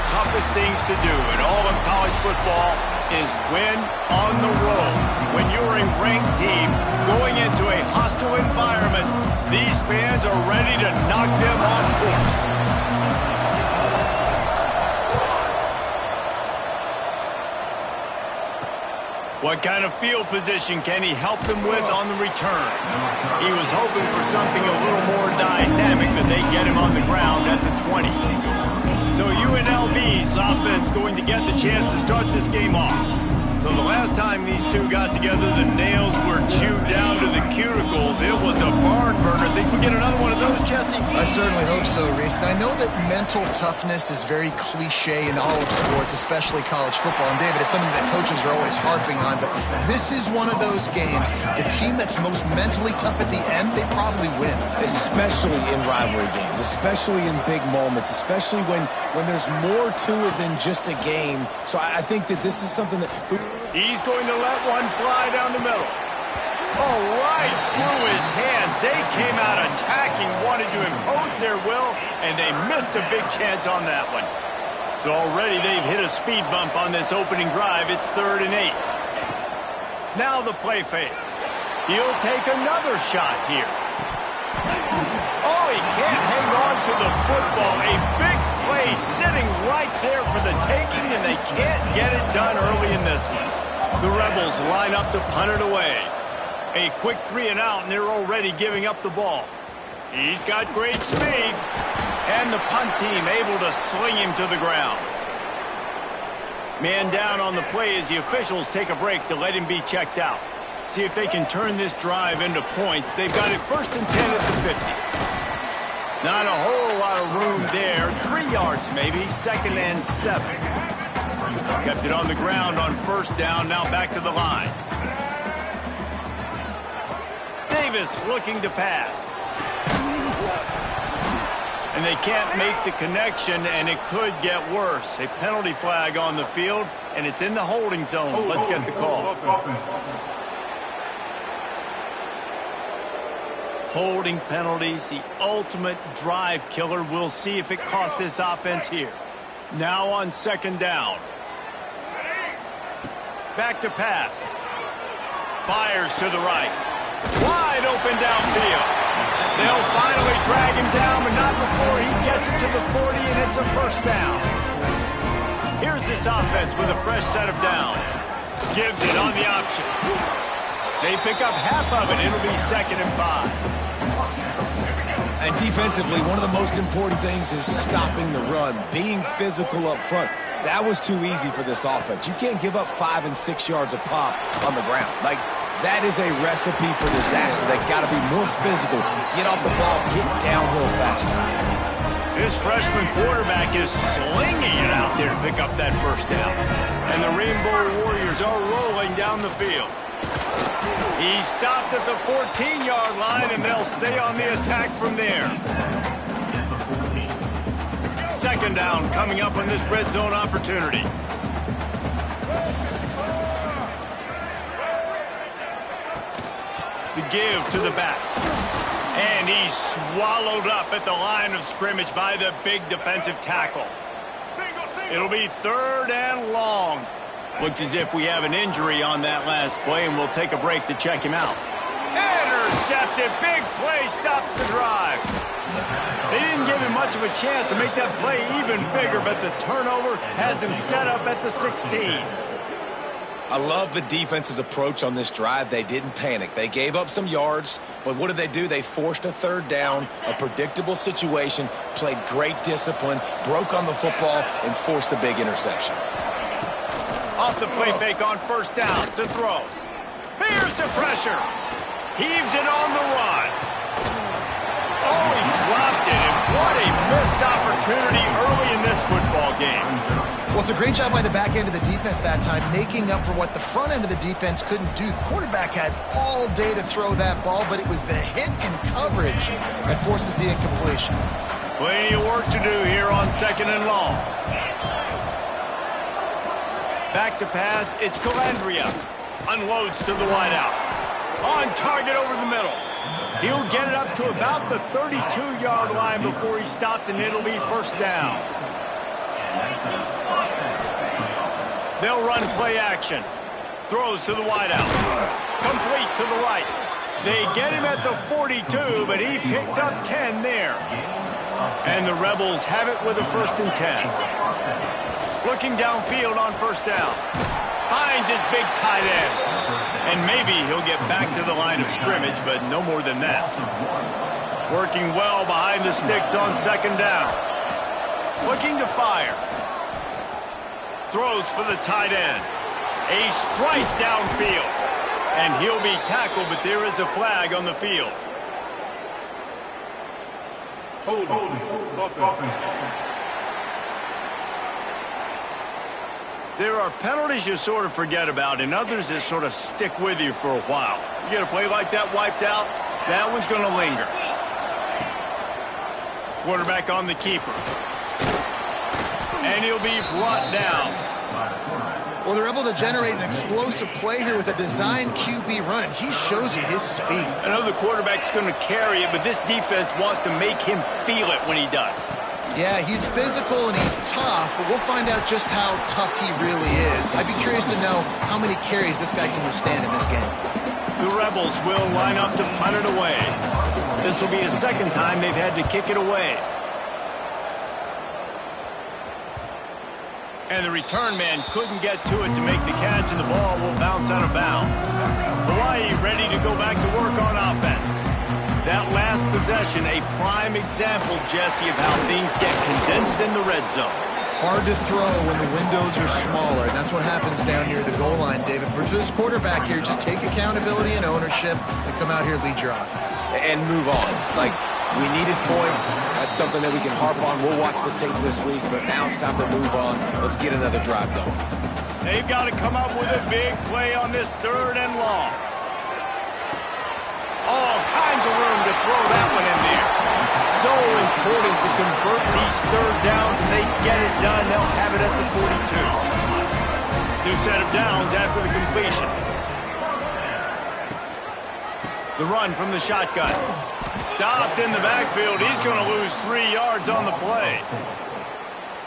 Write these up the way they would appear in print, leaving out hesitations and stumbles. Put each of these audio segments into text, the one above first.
toughest things to do in all of college football is win on the road. When you're a ranked team going into a hostile environment, these fans are ready to knock them off course. What kind of field position can he help them with on the return? He was hoping for something a little more dynamic that they get him on the ground at the 20. So UNLV's offense going to get the chance to start this game off. So the last time these two got together, the nails were chewed down to the cuticles. It was a barn burner. Think we get another one of those, Jesse? I certainly hope so, Reese. And I know that mental toughness is very cliche in all of sports, especially college football. And David, it's something that coaches are always harping on. But this is one of those games. The team that's most mentally tough at the end, they probably win. Especially in rivalry games, especially in big moments, especially when there's more to it than just a game. So I think that this is something that... He's going to let one fly down the middle. Oh, right through his hands. They came out attacking, wanted to impose their will, and they missed a big chance on that one. So already they've hit a speed bump on this opening drive. It's 3rd and 8. Now the play fake. He'll take another shot here. Oh, he can't hang on to the football. A big play sitting right there for the taking, and they can't get it done early in this one. The Rebels line up to punt it away. A quick 3 and out, and they're already giving up the ball. He's got great speed, and the punt team able to sling him to the ground. Man down on the play as the officials take a break to let him be checked out. See if they can turn this drive into points. They've got it 1st and 10 at the 50. Not a whole lot of room there. 3 yards maybe, 2nd and 7. Kept it on the ground on 1st down, now back to the line. Davis looking to pass. And they can't make the connection, and it could get worse. A penalty flag on the field, and it's in the holding zone. Let's get the call. Holding penalties, the ultimate drive killer. We'll see if it costs this offense here. Now on 2nd down. Back to pass. Fires to the right. Wide open downfield. They'll finally drag him down, but not before he gets it to the 40, and it's a 1st down. Here's this offense with a fresh set of downs. Gives it on the option. They pick up half of it. It'll be 2nd and 5. And defensively, one of the most important things is stopping the run, being physical up front. That was too easy for this offense. You can't give up 5 and 6 yards a pop on the ground. Like, that is a recipe for disaster. They've got to be more physical, get off the ball, get downhill faster. This freshman quarterback is slinging it out there to pick up that 1st down. And the Rainbow Warriors are rolling down the field. He stopped at the 14-yard line, and they'll stay on the attack from there. 2nd down coming up on this red zone opportunity. The give to the back. And he's swallowed up at the line of scrimmage by the big defensive tackle. It'll be 3rd and long. Looks as if we have an injury on that last play, and we'll take a break to check him out. Intercepted. Big play stops the drive. They didn't give him much of a chance to make that play even bigger, but the turnover has him set up at the 16. I love the defense's approach on this drive. They didn't panic. They gave up some yards, but what did they do? They forced a 3rd down, a predictable situation, played great discipline, broke on the football, and forced the big interception. Off the play fake on 1st down to Thwo. Here's the pressure. Heaves it on the run. Oh, he dropped it, and what a missed opportunity early in this football game. Well, it's a great job by the back end of the defense that time, making up for what the front end of the defense couldn't do. The quarterback had all day to throw that ball, but it was the hit and coverage that forces the incompletion. Plenty of work to do here on 2nd and long. Back to pass, it's Calandria. Unloads to the wideout. On target over the middle. He'll get it up to about the 32-yard line before he stopped, and it'll be 1st down. They'll run play action. Throws to the wideout. Complete to the right. They get him at the 42, but he picked up 10 there. And the Rebels have it with a 1st and 10. Looking downfield on 1st down. Finds his big tight end. And maybe he'll get back to the line of scrimmage, but no more than that. Working well behind the sticks on 2nd down. Looking to fire. Throws for the tight end. A strike downfield. And he'll be tackled, but there is a flag on the field. Hold offense. There are penalties you sort of forget about and others that sort of stick with you for a while. You get a play like that wiped out, that one's going to linger. Quarterback on the keeper. And he'll be brought down. Well, they're able to generate an explosive play here with a designed QB run. He shows you his speed. I know the quarterback's going to carry it, but this defense wants to make him feel it when he does. Yeah, he's physical and he's tough, but we'll find out just how tough he really is. I'd be curious to know how many carries this guy can withstand in this game. The Rebels will line up to punt it away. This will be the 2nd time they've had to kick it away. And the return man couldn't get to it to make the catch, and the ball will bounce out of bounds. Hawaii ready to go back to work on offense. That last possession, a prime example, Jesse, of how things get condensed in the red zone. Hard to throw when the windows are smaller, and that's what happens down near the goal line, David. But for this quarterback here, just take accountability and ownership and come out here and lead your offense. And move on. Like, we needed points. That's something that we can harp on. We'll watch the tape this week, but now it's time to move on. Let's get another drive going. They've got to come up with a big play on this 3rd and long. All kinds of room to throw that one in there. So important to convert these 3rd downs, and they get it done. They'll have it at the 42. New set of downs after the completion. The run from the shotgun. Stopped in the backfield. He's going to lose 3 yards on the play.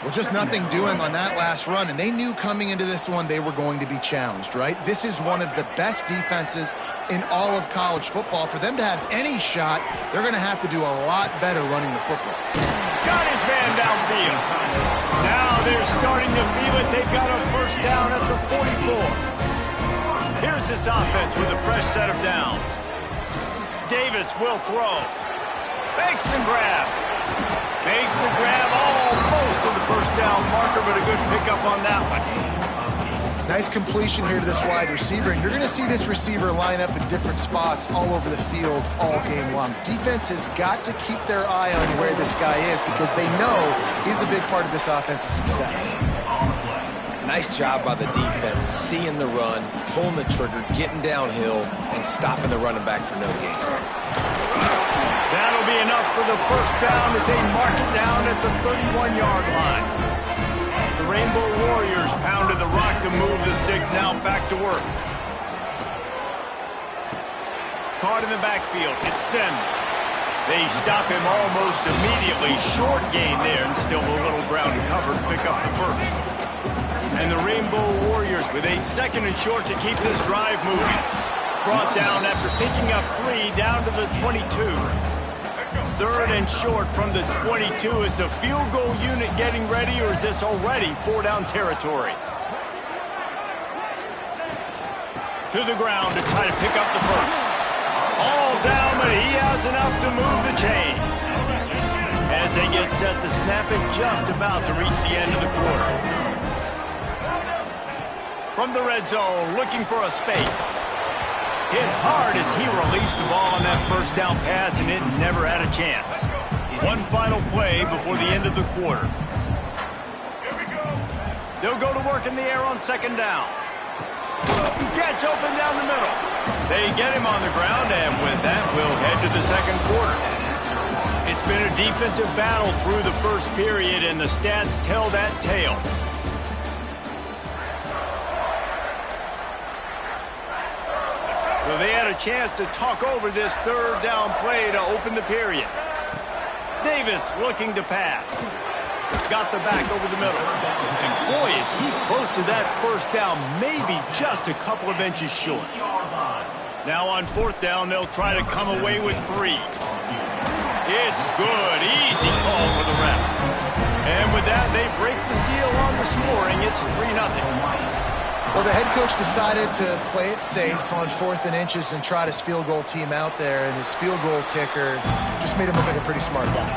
Well, just nothing doing on that last run, and they knew coming into this one they were going to be challenged, right? This is one of the best defenses in all of college football. For them to have any shot, they're going to have to do a lot better running the football. Got his man downfield. Now they're starting to feel it. They've got a 1st down at the 44. Here's this offense with a fresh set of downs. Davis will throw. Makes the grab. Makes the grab almost to the 1st down marker, but a good pickup on that one. Nice completion here to this wide receiver, and you're going to see this receiver line up in different spots all over the field all game long. Defense has got to keep their eye on where this guy is because they know he's a big part of this offense's success. Nice job by the defense, seeing the run, pulling the trigger, getting downhill, and stopping the running back for no gain. That'll be enough for the 1st down as they mark it down at the 31-yard line. The Rainbow Warriors pounded the rock to move the sticks, now back to work. Caught in the backfield, it's Sims. They stop him almost immediately. Short gain there, and still a little ground to cover to pick up the 1st. And the Rainbow Warriors with a 2nd and short to keep this drive moving. Brought down after picking up 3 down to the 22. 3rd and short from the 22. Is the field goal unit getting ready, or is this already 4-down territory? To the ground to try to pick up the 1st. All down, but he has enough to move the chains. As they get set to snap it, just about to reach the end of the quarter. From the red zone, looking for a space. Hit hard as he released the ball on that 1st down pass, and it never had a chance. One final play before the end of the quarter. They'll go to work in the air on 2nd down. Gets open down the middle. They get him on the ground, and with that, we'll head to the 2nd quarter. It's been a defensive battle through the 1st period, and the stats tell that tale. So they had a chance to talk over this 3rd down play to open the period. Davis looking to pass. Got the back over the middle. And boy, is he close to that first down, maybe just a couple of inches short. Now on fourth down, they'll try to come away with 3. It's good. Easy call for the refs. And with that, they break the seal on the scoring. It's 3-0. Well, the head coach decided to play it safe on 4th and inches and trot his field goal team out there, and his field goal kicker just made him look like a pretty smart guy.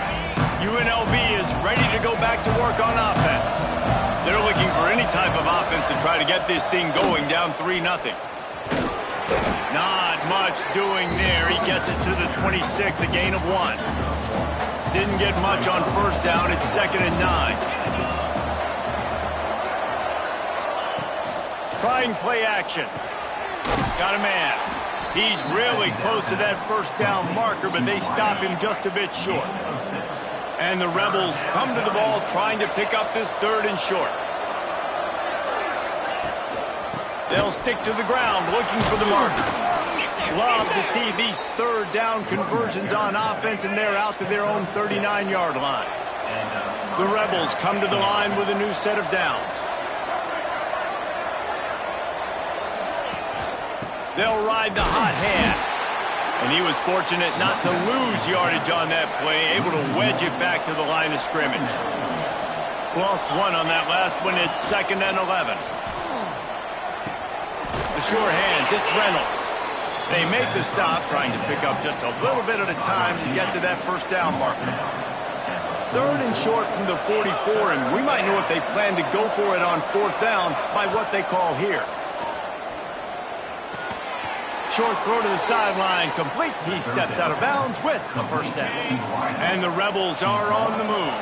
UNLV is ready to go back to work on offense. They're looking for any type of offense to try to get this thing going down 3-0. Not much doing there. He gets it to the 26, a gain of 1. Didn't get much on first down. It's 2nd and 9. Trying play action. Got a man. He's really close to that first down marker, but they stop him just a bit short. And the Rebels come to the ball trying to pick up this 3rd and short. They'll stick to the ground looking for the marker. Love to see these 3rd down conversions on offense, and they're out to their own 39-yard line. The Rebels come to the line with a new set of downs. They'll ride the hot hand. And he was fortunate not to lose yardage on that play, able to wedge it back to the line of scrimmage. Lost 1 on that last one. It's 2nd and 11. The sure hands, it's Reynolds. They make the stop, trying to pick up just a little bit at a time to get to that first down marker. 3rd and short from the 44, and we might know if they plan to go for it on 4th down by what they call here. Short throw to the sideline, complete. He steps out of bounds with a first down. And the Rebels are on the move.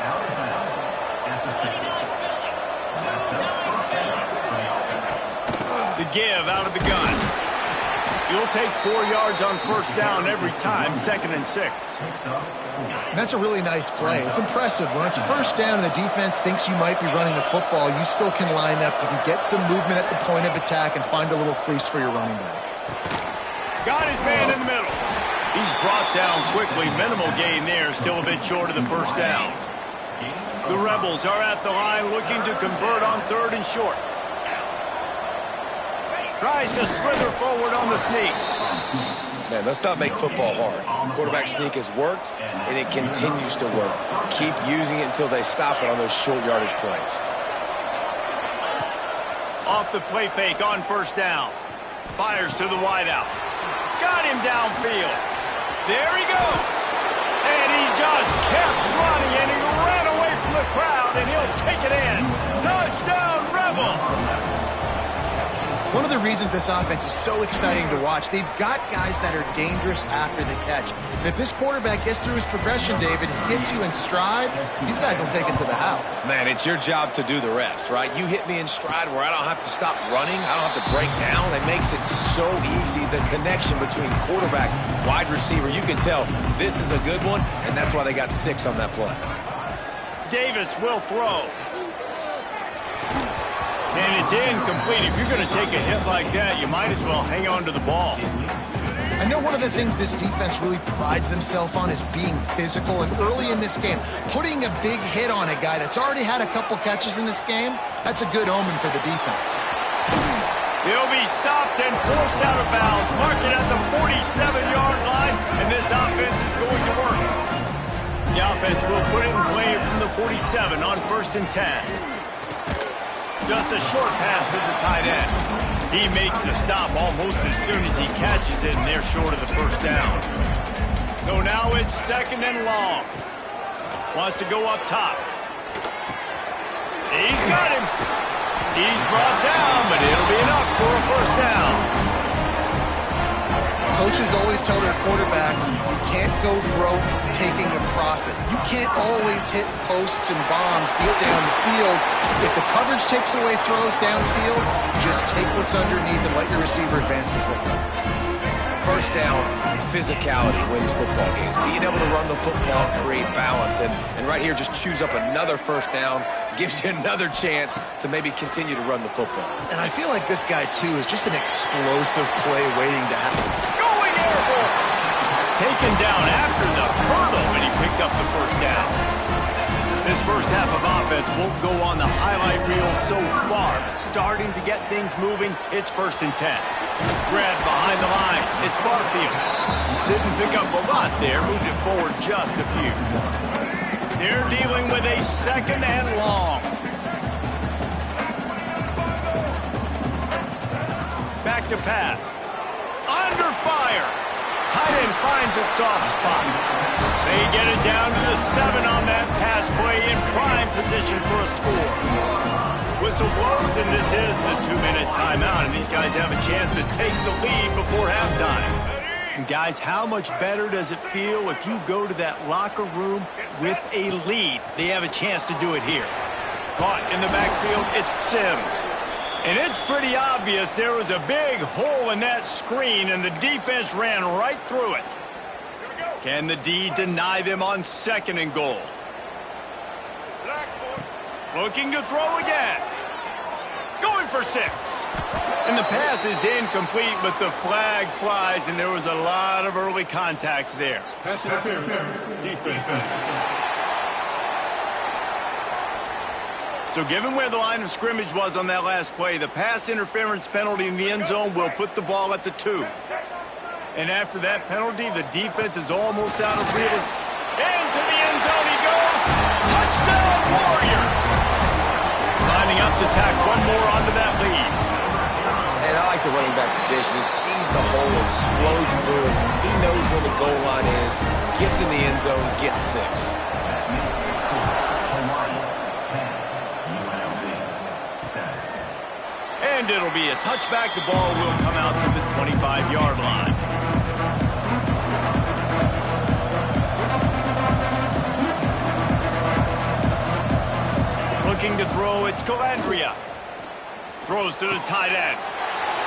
The give out of the gun. You'll take 4 yards on first down every time, 2nd and 6. And that's a really nice play. It's impressive. When it's first down and the defense thinks you might be running the football, you still can line up. You can get some movement at the point of attack and find a little crease for your running back. Got his man in the middle. He's brought down quickly. Minimal gain there. Still a bit short of the first down. The Rebels are at the line looking to convert on 3rd and short. Tries to slither forward on the sneak. Man, let's not make football hard. The quarterback sneak has worked, and it continues to work. Keep using it until they stop it on those short yardage plays. Off the play fake on first down. Fires to the wideout. Got him downfield. There he goes. And he just kept running, and he ran away from the crowd, and he'll take it in. Touchdown, Rebels. One of the reasons this offense is so exciting to watch, they've got guys that are dangerous after the catch. And if this quarterback gets through his progression, David, hits you in stride, these guys will take it to the house. Man, it's your job to do the rest, right? You hit me in stride where I don't have to stop running. I don't have to break down. It makes it so easy. The connection between quarterback, wide receiver, you can tell this is a good one, and that's why they got 6 on that play. Davis will throw. And it's incomplete. If you're going to take a hit like that, you might as well hang on to the ball. I know one of the things this defense really prides themselves on is being physical, and early in this game, putting a big hit on a guy that's already had a couple catches in this game, that's a good omen for the defense. He'll be stopped and forced out of bounds. Mark it at the 47-yard line, and this offense is going to work. The offense will put it in play from the 47 on 1st and 10. Just a short pass to the tight end. He makes the stop almost as soon as he catches it, and they're short of the first down. So now it's 2nd and long. Wants to go up top. He's got him. He's brought down, but it'll be enough for a first down. Coaches always tell their quarterbacks, you can't go broke taking a profit. You can't always hit posts and bombs deep down the field. If the coverage takes away throws downfield, just take what's underneath and let your receiver advance the football. First down, physicality wins football games. Being able to run the football, create balance, and right here, just choose up another first down, gives you another chance to maybe continue to run the football. And I feel like this guy, too, is just an explosive play waiting to happen. Going airborne! Taken down after the hurdle, and he picked up the first down. This first half of offense offense won't go on the highlight reel so far, but starting to get things moving, it's 1st and 10. Grab behind the line, it's Barfield. Didn't pick up a lot there, moved it forward just a few. They're dealing with a 2nd and long. Back to pass. Under fire. Tight end finds a soft spot. They get it down to the 7 on that pass play in prime position for a score. Whistle blows, and this is the 2-minute timeout, and these guys have a chance to take the lead before halftime. And guys, how much better does it feel if you go to that locker room with a lead? They have a chance to do it here. Caught in the backfield, it's Sims. And it's pretty obvious there was a big hole in that screen, and the defense ran right through it. Can the D deny them on 2nd and goal? Looking to throw again. Going for 6. And the pass is incomplete, but the flag flies, and there was a lot of early contact there. Pass interference. Defense. So given where the line of scrimmage was on that last play, the pass interference penalty in the end zone will put the ball at the 2. And after that penalty, the defense is almost out of real estate. Into the end zone he goes. Touchdown, Warriors! Lining up to tack one more onto that lead. And I like the running back's vision. He sees the hole, explodes through it. He knows where the goal line is, gets in the end zone, gets 6. And it'll be a touchback. The ball will come out to the 25-yard line. Looking to throw, it's Calandria. Throws to the tight end.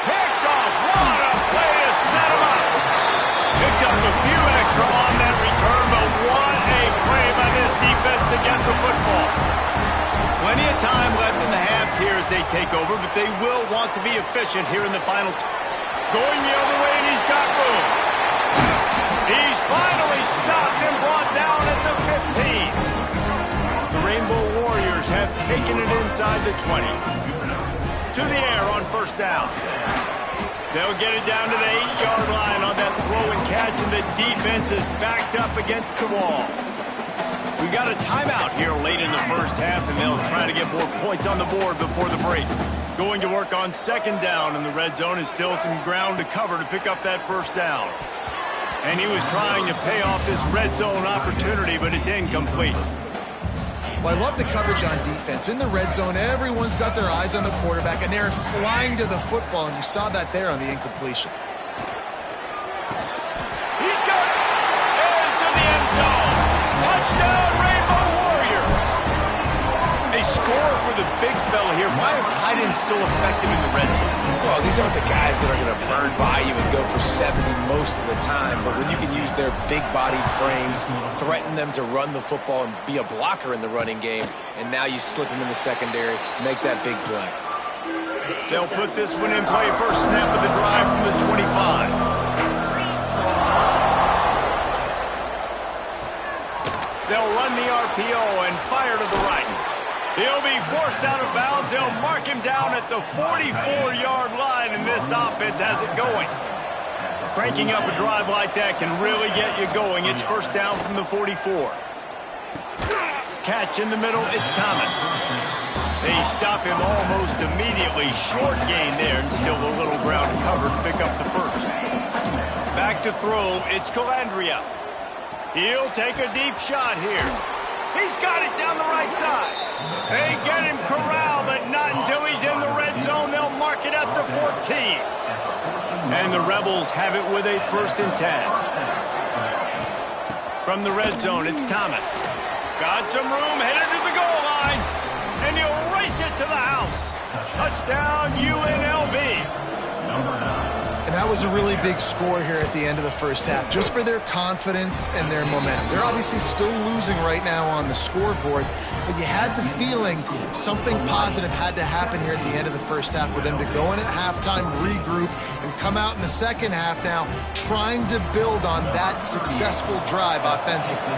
Picked off. What a play to set him up. Picked up a few extra on that return, but what a play by this defense to get the football. Plenty of time left in the half here as they take over, but they will want to be efficient here in the final. Going the other way, and he's got room. He's finally stopped and brought down at the 15. The Rainbow Warriors have taken it inside the 20. To the air on 1st down. They'll get it down to the 8-yard line on that throw and catch, and the defense is backed up against the wall. We got a timeout here late in the 1st half, and they'll try to get more points on the board before the break. Going to work on 2nd down, and the red zone is still some ground to cover to pick up that 1st down. And he was trying to pay off this red zone opportunity, but it's incomplete. Well, I love the coverage on defense. In the red zone, everyone's got their eyes on the quarterback, and they're flying to the football, and you saw that there on the incompletion. He's got it! Into the end zone! Touchdown, Rainbow Warriors! A score for the big fella here. Why are tight ends so effective in the red zone? Well, these aren't the guys that are going to burn by you and go for 70 most of the time, but when you can use their big-bodied frames, threaten them to run the football and be a blocker in the running game, and now you slip them in the secondary, make that big play. They'll put this one in play. First snap of the drive from the 25. They'll run the RPO and fire to the right. He'll be forced out of bounds. They'll mark him down at the 44-yard line, and this offense has it going. Cranking up a drive like that can really get you going. It's 1st down from the 44. Catch in the middle, it's Thomas. They stop him almost immediately. Short gain there, and still a little ground to cover to pick up the 1st. Back to throw, it's Calandria. He'll take a deep shot here. He's got it down the right side. They get him corralled, but not until he's in the red zone. They'll mark it at the 14. And the Rebels have it with a 1st and 10. From the red zone, it's Thomas. Got some room, headed to the goal line. And he'll race it to the house. Touchdown, UNLV. And that was a really big score here at the end of the 1st half, just for their confidence and their momentum. They're obviously still losing right now on the scoreboard, but you had the feeling something positive had to happen here at the end of the 1st half for them to go in at halftime, regroup, and come out in the 2nd half now trying to build on that successful drive offensively.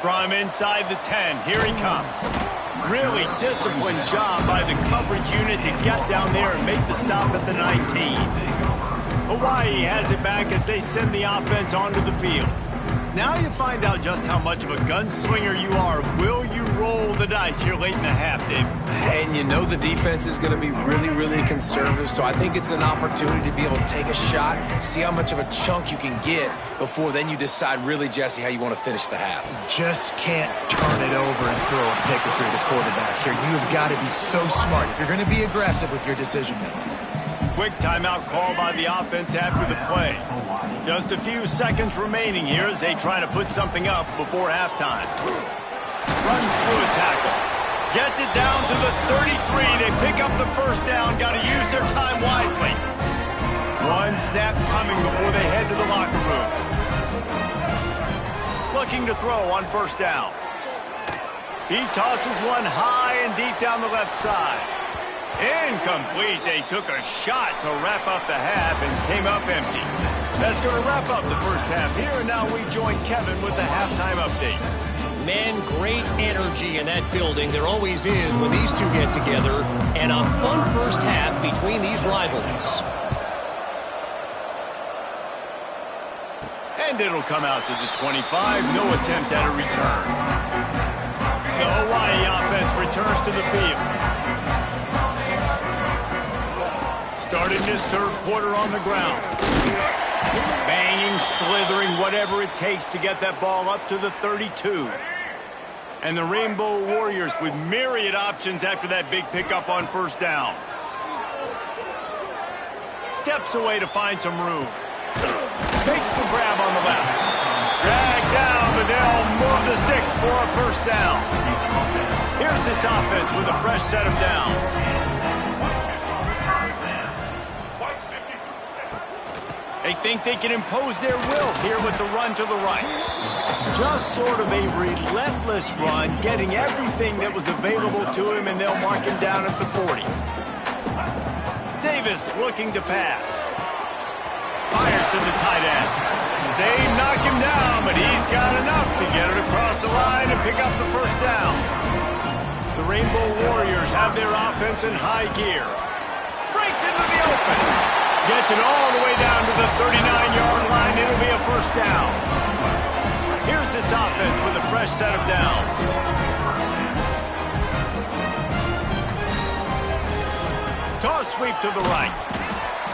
From inside the 10, here he comes. Really disciplined job by the coverage unit to get down there and make the stop at the 19. Hawaii has it back as they send the offense onto the field. Now you find out just how much of a gunslinger you are. Will you roll the dice here late in the half, Dave? And you know the defense is going to be really, really conservative, so I think it's an opportunity to be able to take a shot, see how much of a chunk you can get before then you decide really, Jesse, how you want to finish the half. Just can't turn it over and throw a pick if you're the quarterback here. You've got to be so smart if you're going to be aggressive with your decision-making. Quick timeout call by the offense after the play. Just a few seconds remaining here as they try to put something up before halftime. Runs through a tackle. Gets it down to the 33. They pick up the first down. Got to use their time wisely. One snap coming before they head to the locker room. Looking to throw on first down. He tosses one high and deep down the left side. Incomplete. They took a shot to wrap up the half and came up empty. That's going to wrap up the first half here, and now we join Kevin with the halftime update. Man, great energy in that building. There always is when these two get together, and a fun first half between these rivals. And it'll come out to the 25. No attempt at a return. The Hawaii offense returns to the field. Starting this third quarter on the ground. Banging, slithering, whatever it takes to get that ball up to the 32. And the Rainbow Warriors with myriad options after that big pickup on first down. Steps away to find some room. Makes the grab on the left. Dragged down, but they'll move the sticks for a first down. Here's this offense with a fresh set of downs. They think they can impose their will here with the run to the right. Just sort of a relentless run, getting everything that was available to him, and they'll mark him down at the 40. Davis looking to pass. Fires to the tight end. They knock him down, but he's got enough to get it across the line and pick up the first down. The Rainbow Warriors have their offense in high gear. Breaks into the open. Gets it all the way down to the 39-yard line. It'll be a first down. Here's this offense with a fresh set of downs. Toss sweep to the right.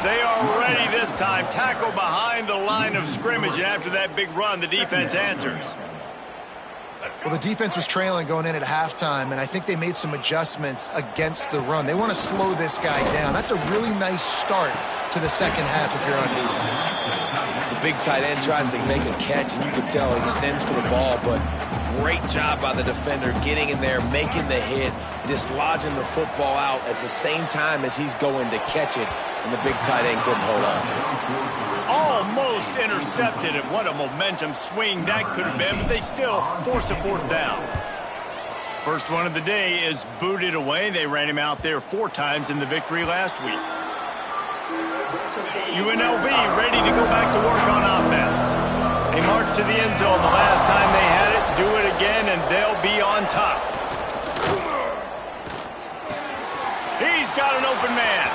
They are ready this time. Tackle behind the line of scrimmage, and after that big run, the defense answers. Well, the defense was trailing going in at halftime, and I think they made some adjustments against the run. They want to slow this guy down. That's a really nice start to the second half if you're on defense. The big tight end tries to make a catch, and you can tell he extends for the ball, but great job by the defender getting in there, making the hit, dislodging the football out at the same time as he's going to catch it, and the big tight end couldn't hold on to it. Almost intercepted, and what a momentum swing that could have been, but they still force a fourth down. First one of the day is booted away. They ran him out there 4 times in the victory last week. UNLV ready to go back to work on offense. They marched to the end zone the last time they had it, do it again, and they'll be on top. He's got an open man.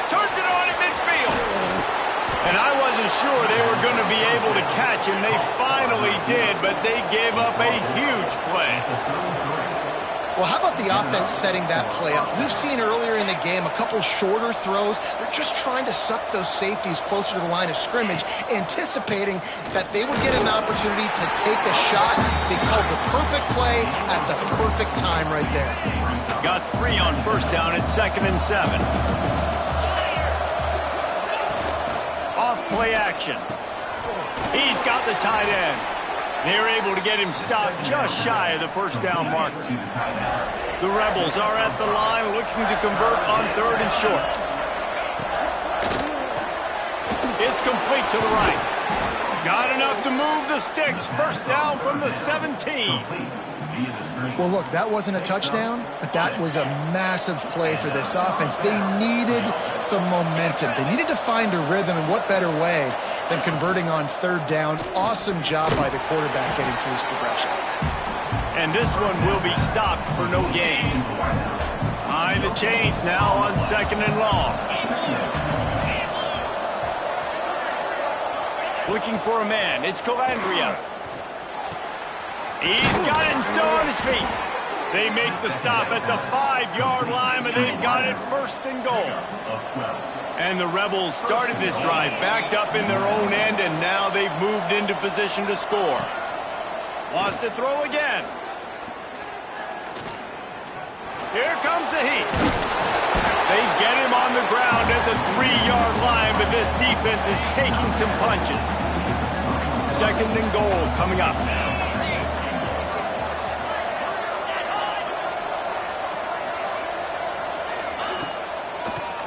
Turns it on at midfield. And I wasn't sure they were going to be able to catch him. They finally did, but they gave up a huge play. Well, how about the offense setting that play up? We've seen earlier in the game a couple shorter throws. They're just trying to suck those safeties closer to the line of scrimmage, anticipating that they would get an opportunity to take a shot. They called the perfect play at the perfect time right there. Got 3 on first down at 2nd and 7. Off play action. He's got the tight end. They're able to get him stopped just shy of the first down marker. The Rebels are at the line looking to convert on 3rd and short. It's complete to the right. Got enough to move the sticks. First down from the 17. Well, look, that wasn't a touchdown, but that was a massive play for this offense. They needed some momentum. They needed to find a rhythm, and what better way than converting on third down. Awesome job by the quarterback getting through his progression. And this one will be stopped for no gain. Behind the chains now on second and long. Looking for a man. It's Calandria. He's got it and still on his feet. They make the stop at the 5-yard line, but they've got it first and goal. And the Rebels started this drive backed up in their own end, and now they've moved into position to score. Wants to throw again. Here comes the heat. They get him on the ground at the 3-yard line, but this defense is taking some punches. Second and goal coming up.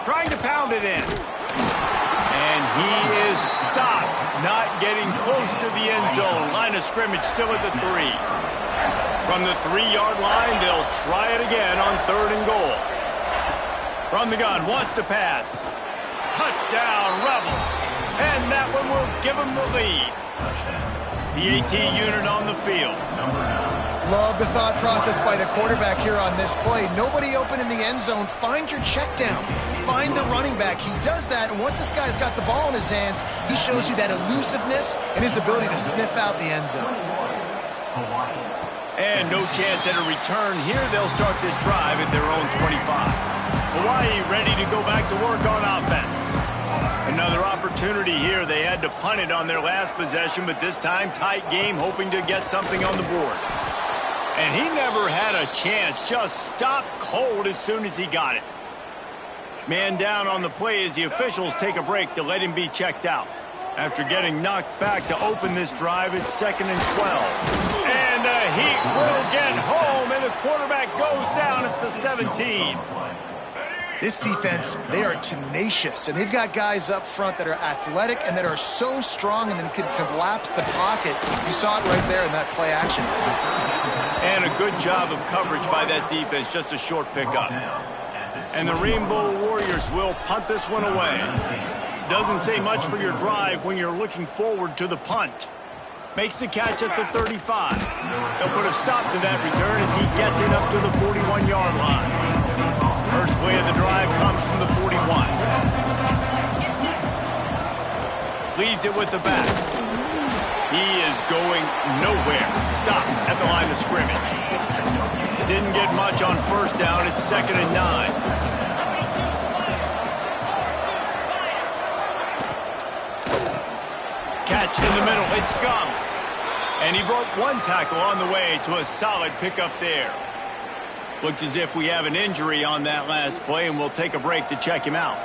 Trying to pound it in. And he is stopped, not getting close to the end zone. Line of scrimmage still at the 3. From the 3-yard line, they'll try it again on third and goal. From the gun, wants to pass. Touchdown, Rebels. And that one will give them the lead. The AT unit on the field. Love the thought process by the quarterback here on this play. Nobody open in the end zone. Find your check down. Find the running back. He does that, and once this guy's got the ball in his hands, he shows you that elusiveness and his ability to sniff out the end zone. And no chance at a return here. They'll start this drive at their own 25. Hawaii ready to go back to work on offense. Another opportunity here. They had to punt it on their last possession, but this time tight game, hoping to get something on the board. And he never had a chance. Just stopped cold as soon as he got it. Man down on the play as the officials take a break to let him be checked out. After getting knocked back to open this drive, it's second and 12. And the Heat will get home, and the quarterback goes down at the 17. This defense, they are tenacious, and they've got guys up front that are athletic and that are so strong and then can collapse the pocket. You saw it right there in that play action. And a good job of coverage by that defense, just a short pickup. And the Rainbow Warriors will punt this one away. Doesn't say much for your drive when you're looking forward to the punt. Makes the catch at the 35. They'll put a stop to that return as he gets it up to the 41-yard line. First play of the drive comes from the 41. Leaves it with the back. He is going nowhere. Stop at the line of scrimmage. Didn't get much on first down. It's second and 9. Catch in the middle. It's Gums. And he broke one tackle on the way to a solid pickup there. Looks as if we have an injury on that last play, and we'll take a break to check him out.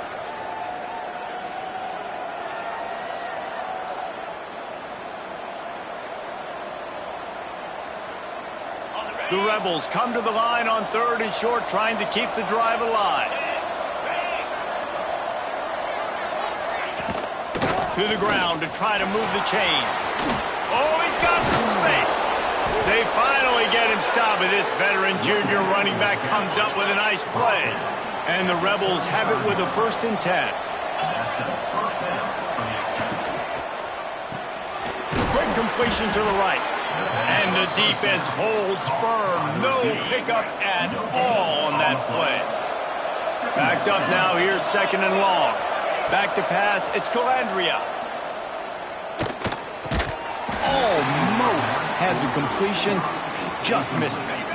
The Rebels come to the line on third and short, trying to keep the drive alive. To the ground to try to move the chains. Oh, he's got some space. They finally get him stopped, but this veteran junior running back comes up with a nice play. And the Rebels have it with a 1st and 10. Quick completion to the right. And the defense holds firm. No pickup at all on that play. Backed up now, here's second and long. Back to pass, it's Calandria. Almost had the completion, just missed it.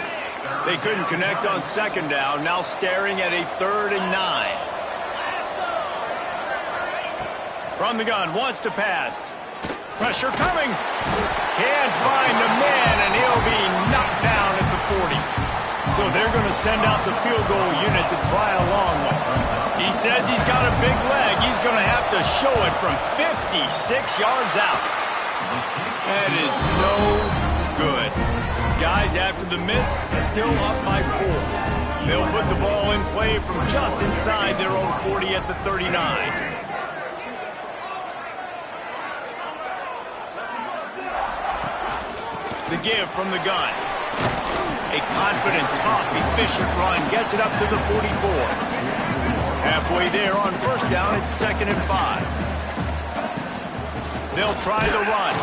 They couldn't connect on second down, now staring at a 3rd and 9. From the gun, wants to pass. Pressure coming. Can't find the man, and he'll be knocked down at the 40. So they're going to send out the field goal unit to try a long one. He says he's got a big leg. He's going to have to show it from 56 yards out. That is no good. Guys, after the miss, still up by 4. They'll put the ball in play from just inside their own 40 at the 39. The give from the gun. A confident, tough, efficient run gets it up to the 44. Halfway there on first down, it's 2nd and 5. They'll try the run.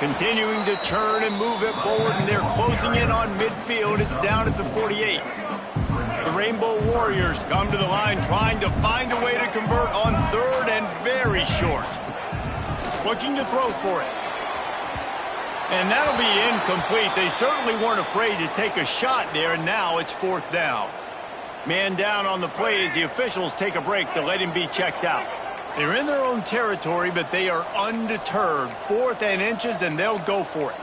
Continuing to turn and move it forward, and they're closing in on midfield. It's down at the 48. The Rainbow Warriors come to the line trying to find a way to convert on 3rd and very short. Looking to throw for it. And that'll be incomplete. They certainly weren't afraid to take a shot there, and now it's 4th down. Man down on the play as the officials take a break to let him be checked out. They're in their own territory, but they are undeterred. 4th and inches, and they'll go for it.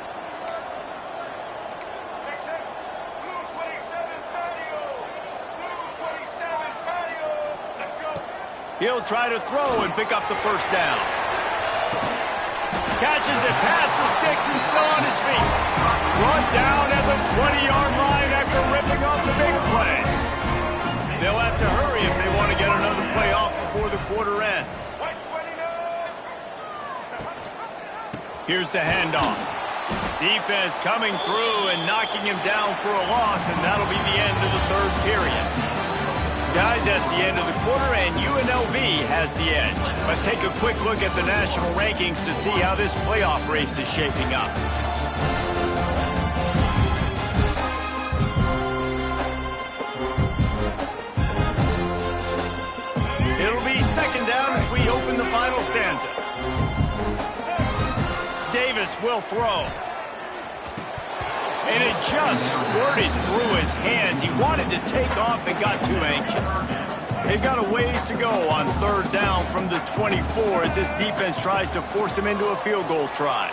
He'll try to throw and pick up the first down. Catches it past the sticks and still on his feet. Brought down at the 20-yard line after ripping off the big play. They'll have to hurry if they want to get another play off before the quarter ends. Here's the handoff. Defense coming through and knocking him down for a loss, and that'll be the end of the 3rd period. Guys, that's the end of the quarter, and UNLV has the edge. Let's take a quick look at the national rankings to see how this playoff race is shaping up. It'll be 2nd down as we open the final stanza. Davis will throw. And it just squirted through his hands. He wanted to take off and got too anxious. They've got a ways to go on 3rd down from the 24 as this defense tries to force him into a field goal try.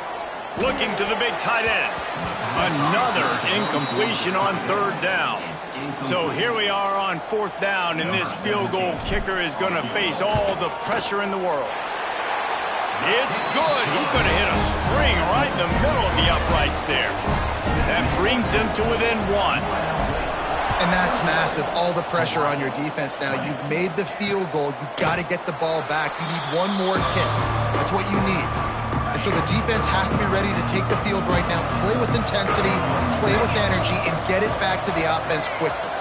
Looking to the big tight end. Another incompletion on 3rd down. So here we are on 4th down, and this field goal kicker is going to face all the pressure in the world. It's good. He could have hit a string right in the middle of the uprights there. That brings them to within 1. And that's massive. All the pressure on your defense now. You've made the field goal. You've got to get the ball back. You need one more kick. That's what you need. And so the defense has to be ready to take the field right now, play with intensity, play with energy, and get it back to the offense quickly.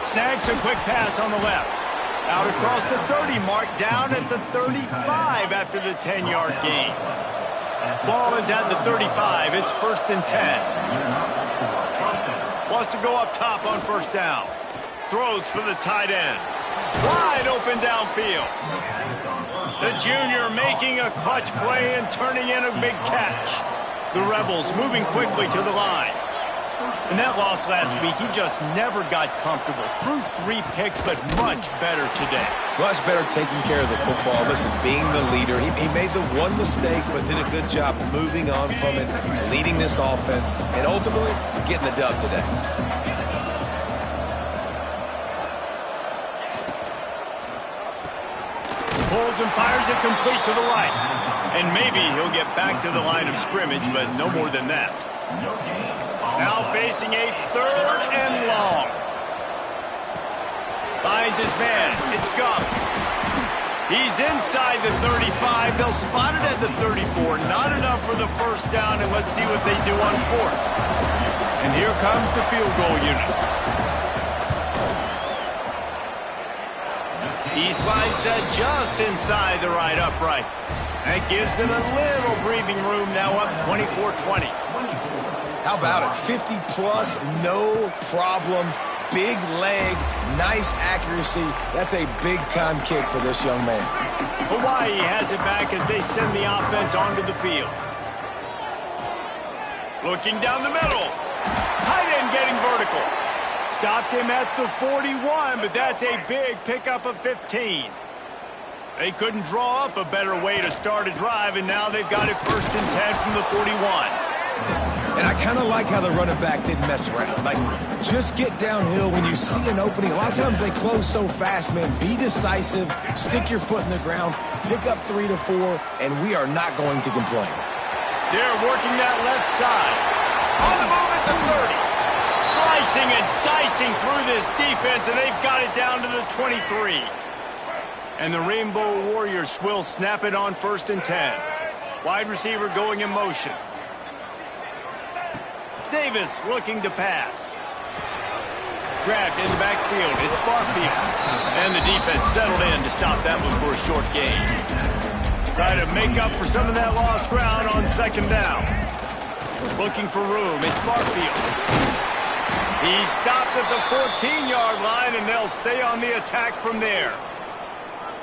Snags a quick pass on the left. Out across the 30 mark, down at the 35 after the 10-yard gain. Ball is at the 35. It's 1st and 10. Wants to go up top on 1st down. Throws for the tight end. Wide open downfield. The junior making a clutch play and turning in a big catch. The Rebels moving quickly to the line. In that loss last week, he just never got comfortable. Threw 3 picks, but much better today. Much better taking care of the football. Listen, being the leader, he made the one mistake, but did a good job moving on from it, leading this offense, and ultimately getting the dub today. Pulls and fires it complete to the right. And maybe he'll get back to the line of scrimmage, but no more than that. Now facing a 3rd and long. Finds his man. It's Gums. He's inside the 35. They'll spot it at the 34. Not enough for the first down, and let's see what they do on 4th. And here comes the field goal unit. He slides that just inside the right upright. That gives them a little breathing room, now up 24-20. How about it? 50-plus, no problem. Big leg, nice accuracy. That's a big-time kick for this young man. Hawaii has it back as they send the offense onto the field. Looking down the middle. Tight end getting vertical. Stopped him at the 41, but that's a big pickup of 15. They couldn't draw up a better way to start a drive, and now they've got it 1st and 10 from the 41. And I kind of like how the running back didn't mess around. Like, just get downhill when you see an opening. A lot of times they close so fast, man. Be decisive, stick your foot in the ground, pick up 3 to 4, and we are not going to complain. They're working that left side. On the move at the 30. Slicing and dicing through this defense, and they've got it down to the 23. And the Rainbow Warriors will snap it on 1st and 10. Wide receiver going in motion. Davis looking to pass. Grabbed in the backfield. It's Barfield. And the defense settled in to stop that one for a short gain. Try to make up for some of that lost ground on second down. Looking for room. It's Barfield. He stopped at the 14-yard line, and they'll stay on the attack from there.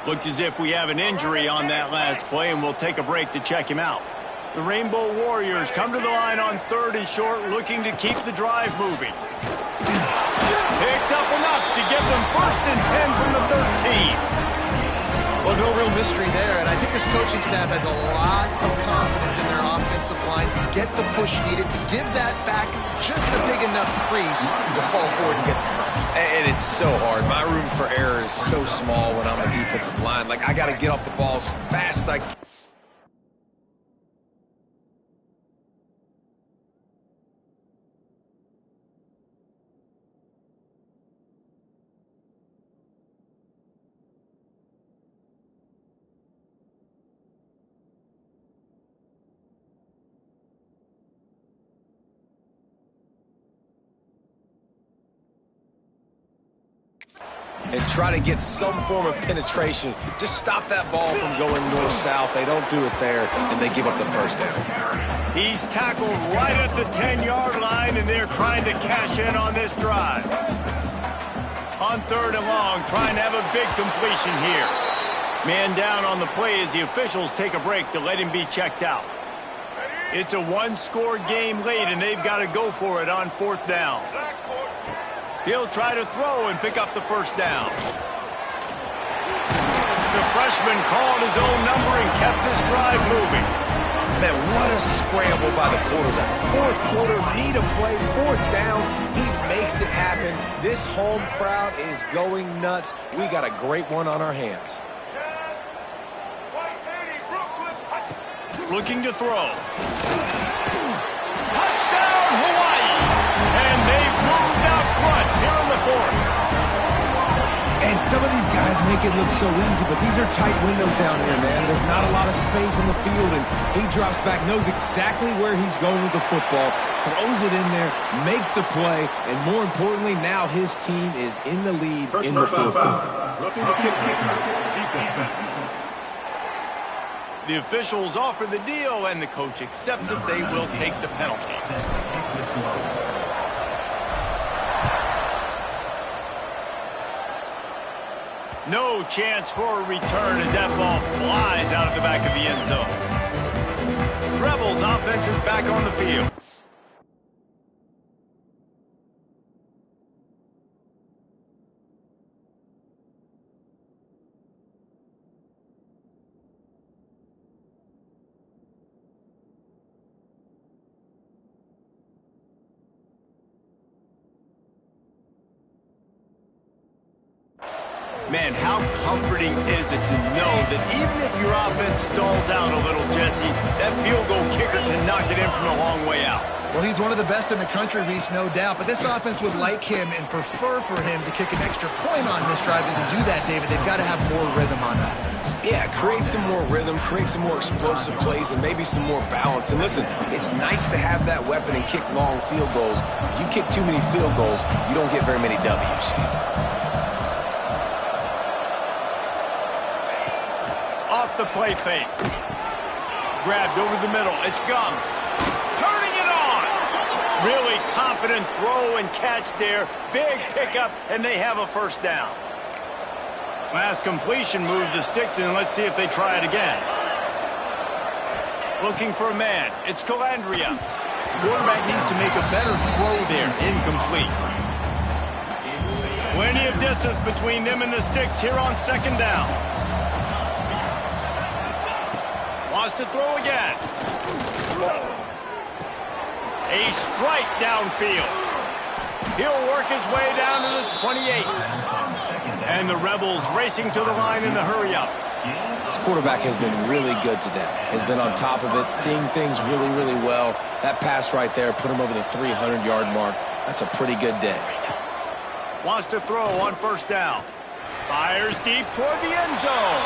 Looks as if we have an injury on that last play, and we'll take a break to check him out. The Rainbow Warriors come to the line on 3rd and short, looking to keep the drive moving. Picks up enough to give them 1st and 10 from the 13. Well, no real mystery there, and I think this coaching staff has a lot of confidence in their offensive line to get the push needed, to give that back just a big enough crease to fall forward and get the first. And it's so hard. My room for error is so small when I'm a defensive line. Like, I got to get off the ball as fast as I can. And try to get some form of penetration. Just stop that ball from going north-south. They don't do it there, and they give up the first down. He's tackled right at the 10-yard line, and they're trying to cash in on this drive. On 3rd and long, trying to have a big completion here. Man down on the play as the officials take a break to let him be checked out. It's a one-score game late, and they've got to go for it on 4th down. He'll try to throw and pick up the first down. The freshman called his own number and kept this drive moving. Man, what a scramble by the quarterback. 4th quarter, need a play, 4th down. He makes it happen. This home crowd is going nuts. We got a great one on our hands. Looking to throw. Touchdown, Hawaii! And they've moved out front here in the 4th. And some of these guys make it look so easy, but these are tight windows down here, man. There's not a lot of space in the field, and he drops back, knows exactly where he's going with the football, throws it in there, makes the play, and more importantly, now his team is in the lead in the 4th quarter. Looking to kick defense. The officials offer the deal, and the coach accepts it. They will take the penalty. No chance for a return as that ball flies out of the back of the end zone. Rebels offense is back on the field. Man, how comforting is it to know that even if your offense stalls out a little, Jesse, that field goal kicker can knock it in from a long way out. Well, he's one of the best in the country, Reese, no doubt. But this offense would like him and prefer for him to kick an extra point on this drive. And to do that, David, they've got to have more rhythm on offense. Yeah, create some more rhythm, create some more explosive plays, and maybe some more balance. And listen, it's nice to have that weapon and kick long field goals. You kick too many field goals, you don't get very many W's. Off the play fake. Grabbed over the middle. It's Gums. Turning it on. Really confident throw and catch there. Big pickup, and they have a first down. Last completion moved the sticks in. Let's see if they try it again. Looking for a man. It's Calandria. Quarterback needs to make a better throw there. Incomplete. Plenty of distance between them and the sticks here on second down. Wants to throw again. A strike downfield. He'll work his way down to the 28. And the Rebels racing to the line in the hurry-up. This quarterback has been really good today. Has been on top of it, seeing things really, really well. That pass right there put him over the 300-yard mark. That's a pretty good day. Wants to throw on first down. Fires deep toward the end zone.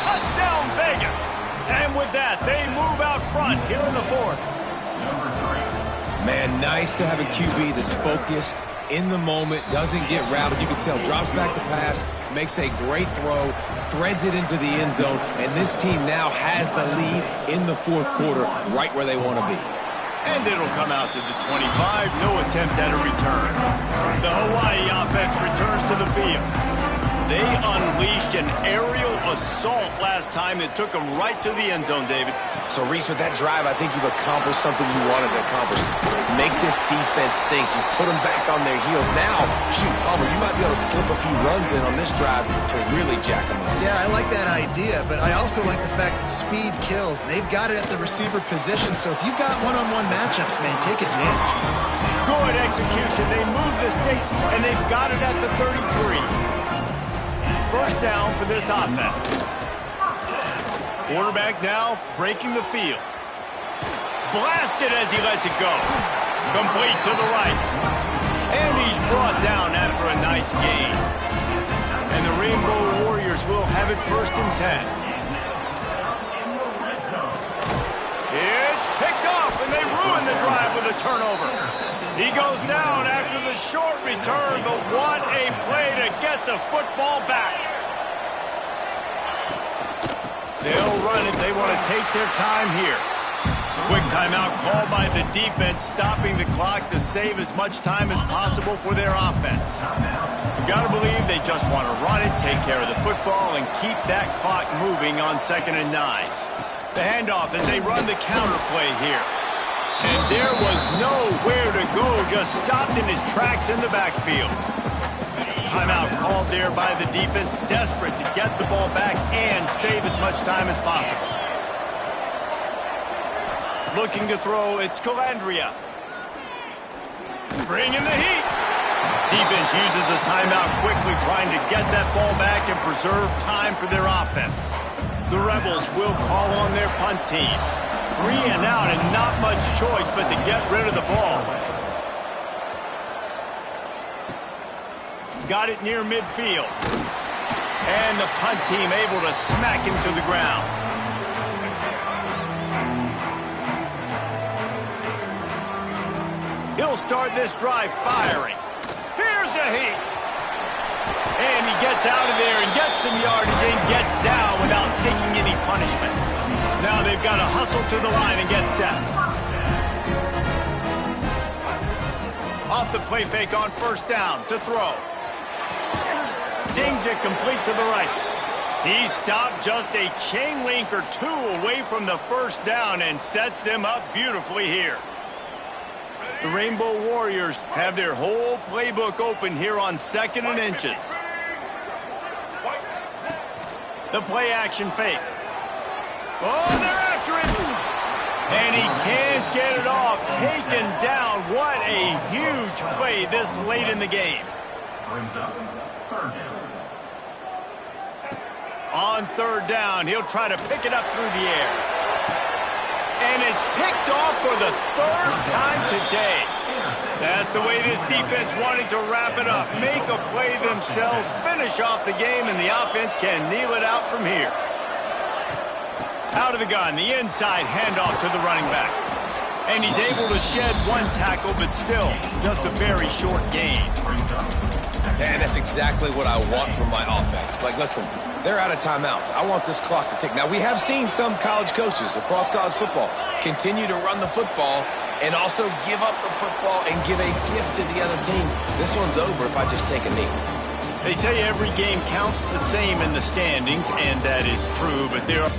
Touchdown, Vegas. And with that, they move out front here in the fourth. Man, nice to have a QB that's focused, in the moment, doesn't get rattled. You can tell, drops back the pass, makes a great throw, threads it into the end zone, and this team now has the lead in the fourth quarter right where they want to be. And it'll come out to the 25. No attempt at a return. The Hawaii offense returns to the field. They unleashed an aerial assault last time that took them right to the end zone, David. So, Reese, with that drive, I think you've accomplished something you wanted to accomplish. Make this defense think. You put them back on their heels. Now, shoot, Palmer, you might be able to slip a few runs in on this drive to really jack them up. Yeah, I like that idea, but I also like the fact that speed kills. They've got it at the receiver position, so if you've got one-on-one matchups, man, take advantage. Good execution. They move the sticks, and they've got it at the 33. First down for this offense. Quarterback now breaking the field. Blasted as he lets it go. Complete to the right. And he's brought down after a nice gain. And the Rainbow Warriors will have it 1st and 10. It's picked off, and they ruin the drive with a turnover. He goes down after the short return, but what a play to get the football back. They'll run it. They want to take their time here. Quick timeout called by the defense, stopping the clock to save as much time as possible for their offense. You got to believe they just want to run it, take care of the football, and keep that clock moving on 2nd and 9. The handoff as they run the counter play here. And there was nowhere to go, just stopped in his tracks in the backfield. Timeout called there by the defense, desperate to get the ball back and save as much time as possible. Looking to throw, it's Calandria. Bringing the heat. Defense uses a timeout quickly, trying to get that ball back and preserve time for their offense. The Rebels will call on their punt team. 3 and out and not much choice but to get rid of the ball. Got it near midfield. And the punt team able to smack him to the ground. He'll start this drive firing. Here's a heat. And he gets out of there and gets some yardage and gets down without taking any punishment. Now they've got to hustle to the line and get set. Off the play fake on 1st down to throw. Zings it complete to the right. He stopped just a chain link or 2 away from the 1st down and sets them up beautifully here. The Rainbow Warriors have their whole playbook open here on 2nd and inches. The play action fake. Oh, they're after it. And he can't get it off. Taken down. What a huge play this late in the game. On 3rd down, he'll try to pick it up through the air. And it's picked off for the 3rd time today. That's the way this defense wanted to wrap it up. Make a play themselves, finish off the game, and the offense can kneel it out from here. Out of the gun, the inside handoff to the running back. And he's able to shed 1 tackle, but still just a very short gain. And that's exactly what I want from my offense. Like, listen, they're out of timeouts. I want this clock to tick. Now, we have seen some college coaches across college football continue to run the football and also give up the football and give a gift to the other team. This one's over if I just take a knee. They say every game counts the same in the standings, and that is true, but there are...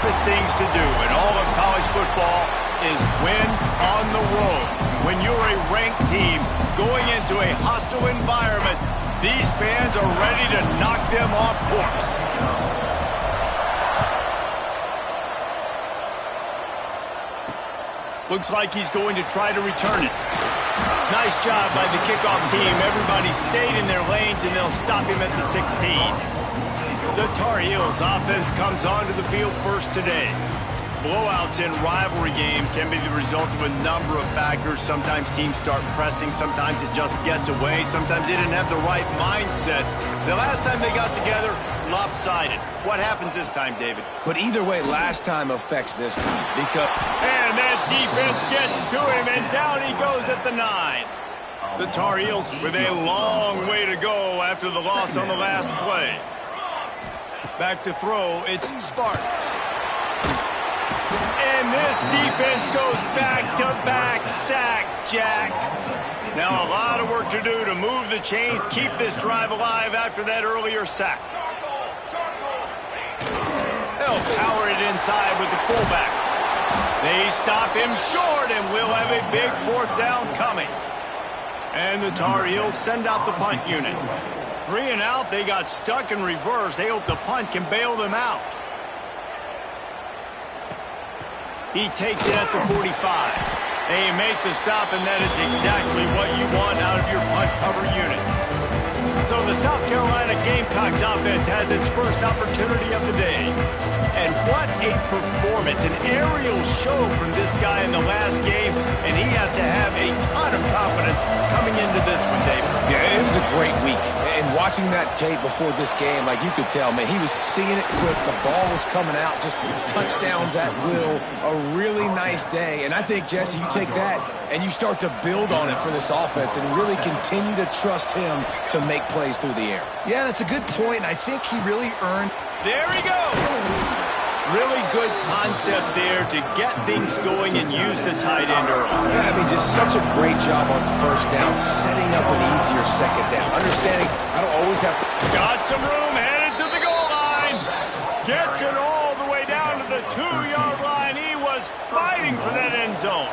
toughest things to do in all of college football is win on the road. When you're a ranked team going into a hostile environment, these fans are ready to knock them off course. Looks like he's going to try to return it. Nice job by the kickoff team. Everybody stayed in their lanes, and they'll stop him at the 16. The Tar Heels offense comes onto the field first today. Blowouts in rivalry games can be the result of a number of factors. Sometimes teams start pressing. Sometimes it just gets away. Sometimes they didn't have the right mindset. The last time they got together, lopsided. What happens this time, David? But either way, last time affects this time because... And that defense gets to him, and down he goes at the 9. The Tar Heels with a long way to go after the loss on the last play. Back to throw, it's Sparks. And this defense goes back-to-back sack, Jack. Now a lot of work to do to move the chains, keep this drive alive after that earlier sack. They'll power it inside with the fullback. They stop him short, and we'll have a big 4th down coming. And the Tar Heels send out the punt unit. 3 and out, they got stuck in reverse. They hope the punt can bail them out. He takes it at the 45. They make the stop, and that is exactly what you want out of your punt cover unit. So the South Carolina Gamecocks offense has its first opportunity of the day. And what a performance, an aerial show from this guy in the last game, and he has to have a ton of confidence coming into this one, David. Yeah, it was a great week. And watching that tape before this game, like you could tell, man, he was seeing it quick. The ball was coming out, just touchdowns at will. A really nice day. And I think, Jesse, you take that and you start to build on it for this offense and really continue to trust him to make plays through the air. Yeah, that's a good point. I think he really earned... There he goes! Really good concept there to get things going and use the tight end early. Yeah, I mean, just such a great job on 1st down, setting up an easier 2nd down. Understanding I don't always have to... Got some room, headed to the goal line. Gets it all the way down to the 2-yard line. He was fighting for that end zone.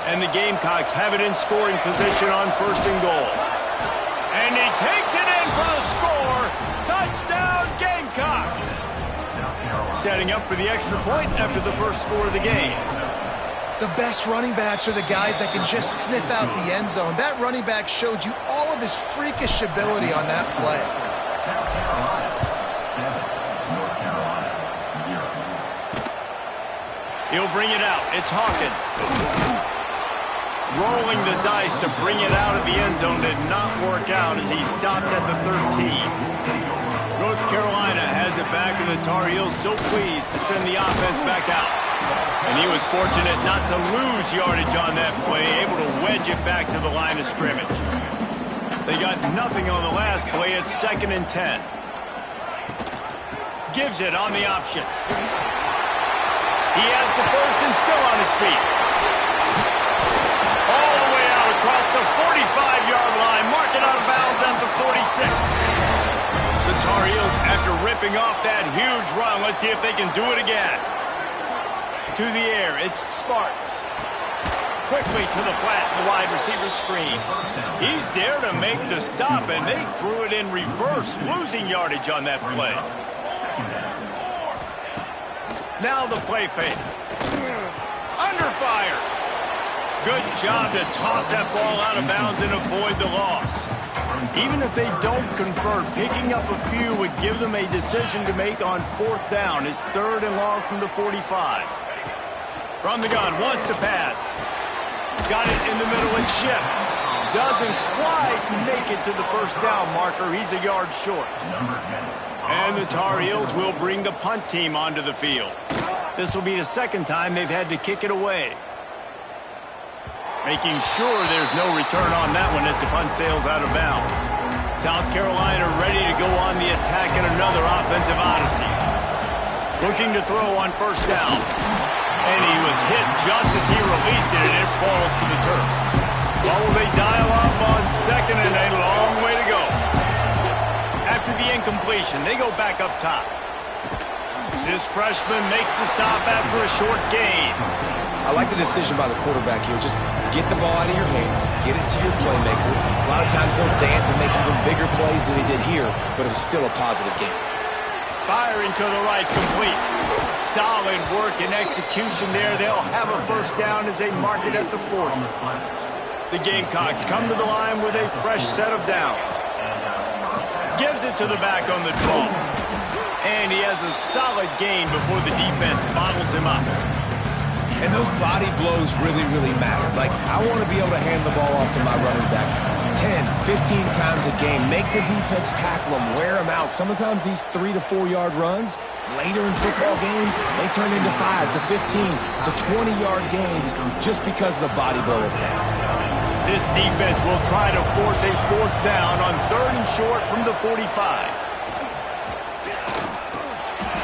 And the Gamecocks have it in scoring position on 1st and goal. And he takes it in for the score. Touchdown, Gamecocks. Setting up for the extra point after the first score of the game. The best running backs are the guys that can just sniff out the end zone. That running back showed you all of his freakish ability on that play. He'll bring it out. It's Hawkins. Rolling the dice to bring it out of the end zone did not work out as he stopped at the 13. North Carolina has it back, and the Tar Heels so pleased to send the offense back out. And he was fortunate not to lose yardage on that play, able to wedge it back to the line of scrimmage. They got nothing on the last play. It's 2nd and 10. Gives it on the option. He has the first and still on his feet. All the way out across the 45-yard line. Mark it out of bounds at the 46. The Tar Heels, after ripping off that huge run, let's see if they can do it again. To the air, it's Sparks. Quickly to the flat, the wide receiver screen. He's there to make the stop, and they threw it in reverse, losing yardage on that play. Now the play fake. Under fire. Good job to toss that ball out of bounds and avoid the loss. Even if they don't convert, picking up a few would give them a decision to make on 4th down. It's 3rd and long from the 45. From the gun, wants to pass. Got it in the middle with Ship. Doesn't quite make it to the 1st down marker. He's a yard short. And the Tar Heels will bring the punt team onto the field. This will be the 2nd time they've had to kick it away. Making sure there's no return on that one as the punt sails out of bounds. South Carolina ready to go on the attack in another offensive odyssey. Looking to throw on 1st down. And he was hit just as he released it, and it falls to the turf. Well, will they dial up on 2nd and a long way to go? After the incompletion, they go back up top. To This freshman makes the stop after a short gain. I like the decision by the quarterback here. Just get the ball out of your hands, get it to your playmaker. A lot of times he'll dance and make even bigger plays than he did here, but it was still a positive game. Firing to the right, complete. Solid work and execution there. They'll have a first down as they mark it at the 40. The Gamecocks come to the line with a fresh set of downs. Gives it to the back on the draw. And he has a solid gain before the defense bottles him up. And those body blows really, really matter. Like, I want to be able to hand the ball off to my running back 10, 15 times a game. Make the defense tackle them, wear them out. Sometimes these 3 to 4 yard runs, later in football games, they turn into 5 to 15 to 20 yard gains just because of the body blow effect. This defense will try to force a fourth down on 3rd and short from the 45.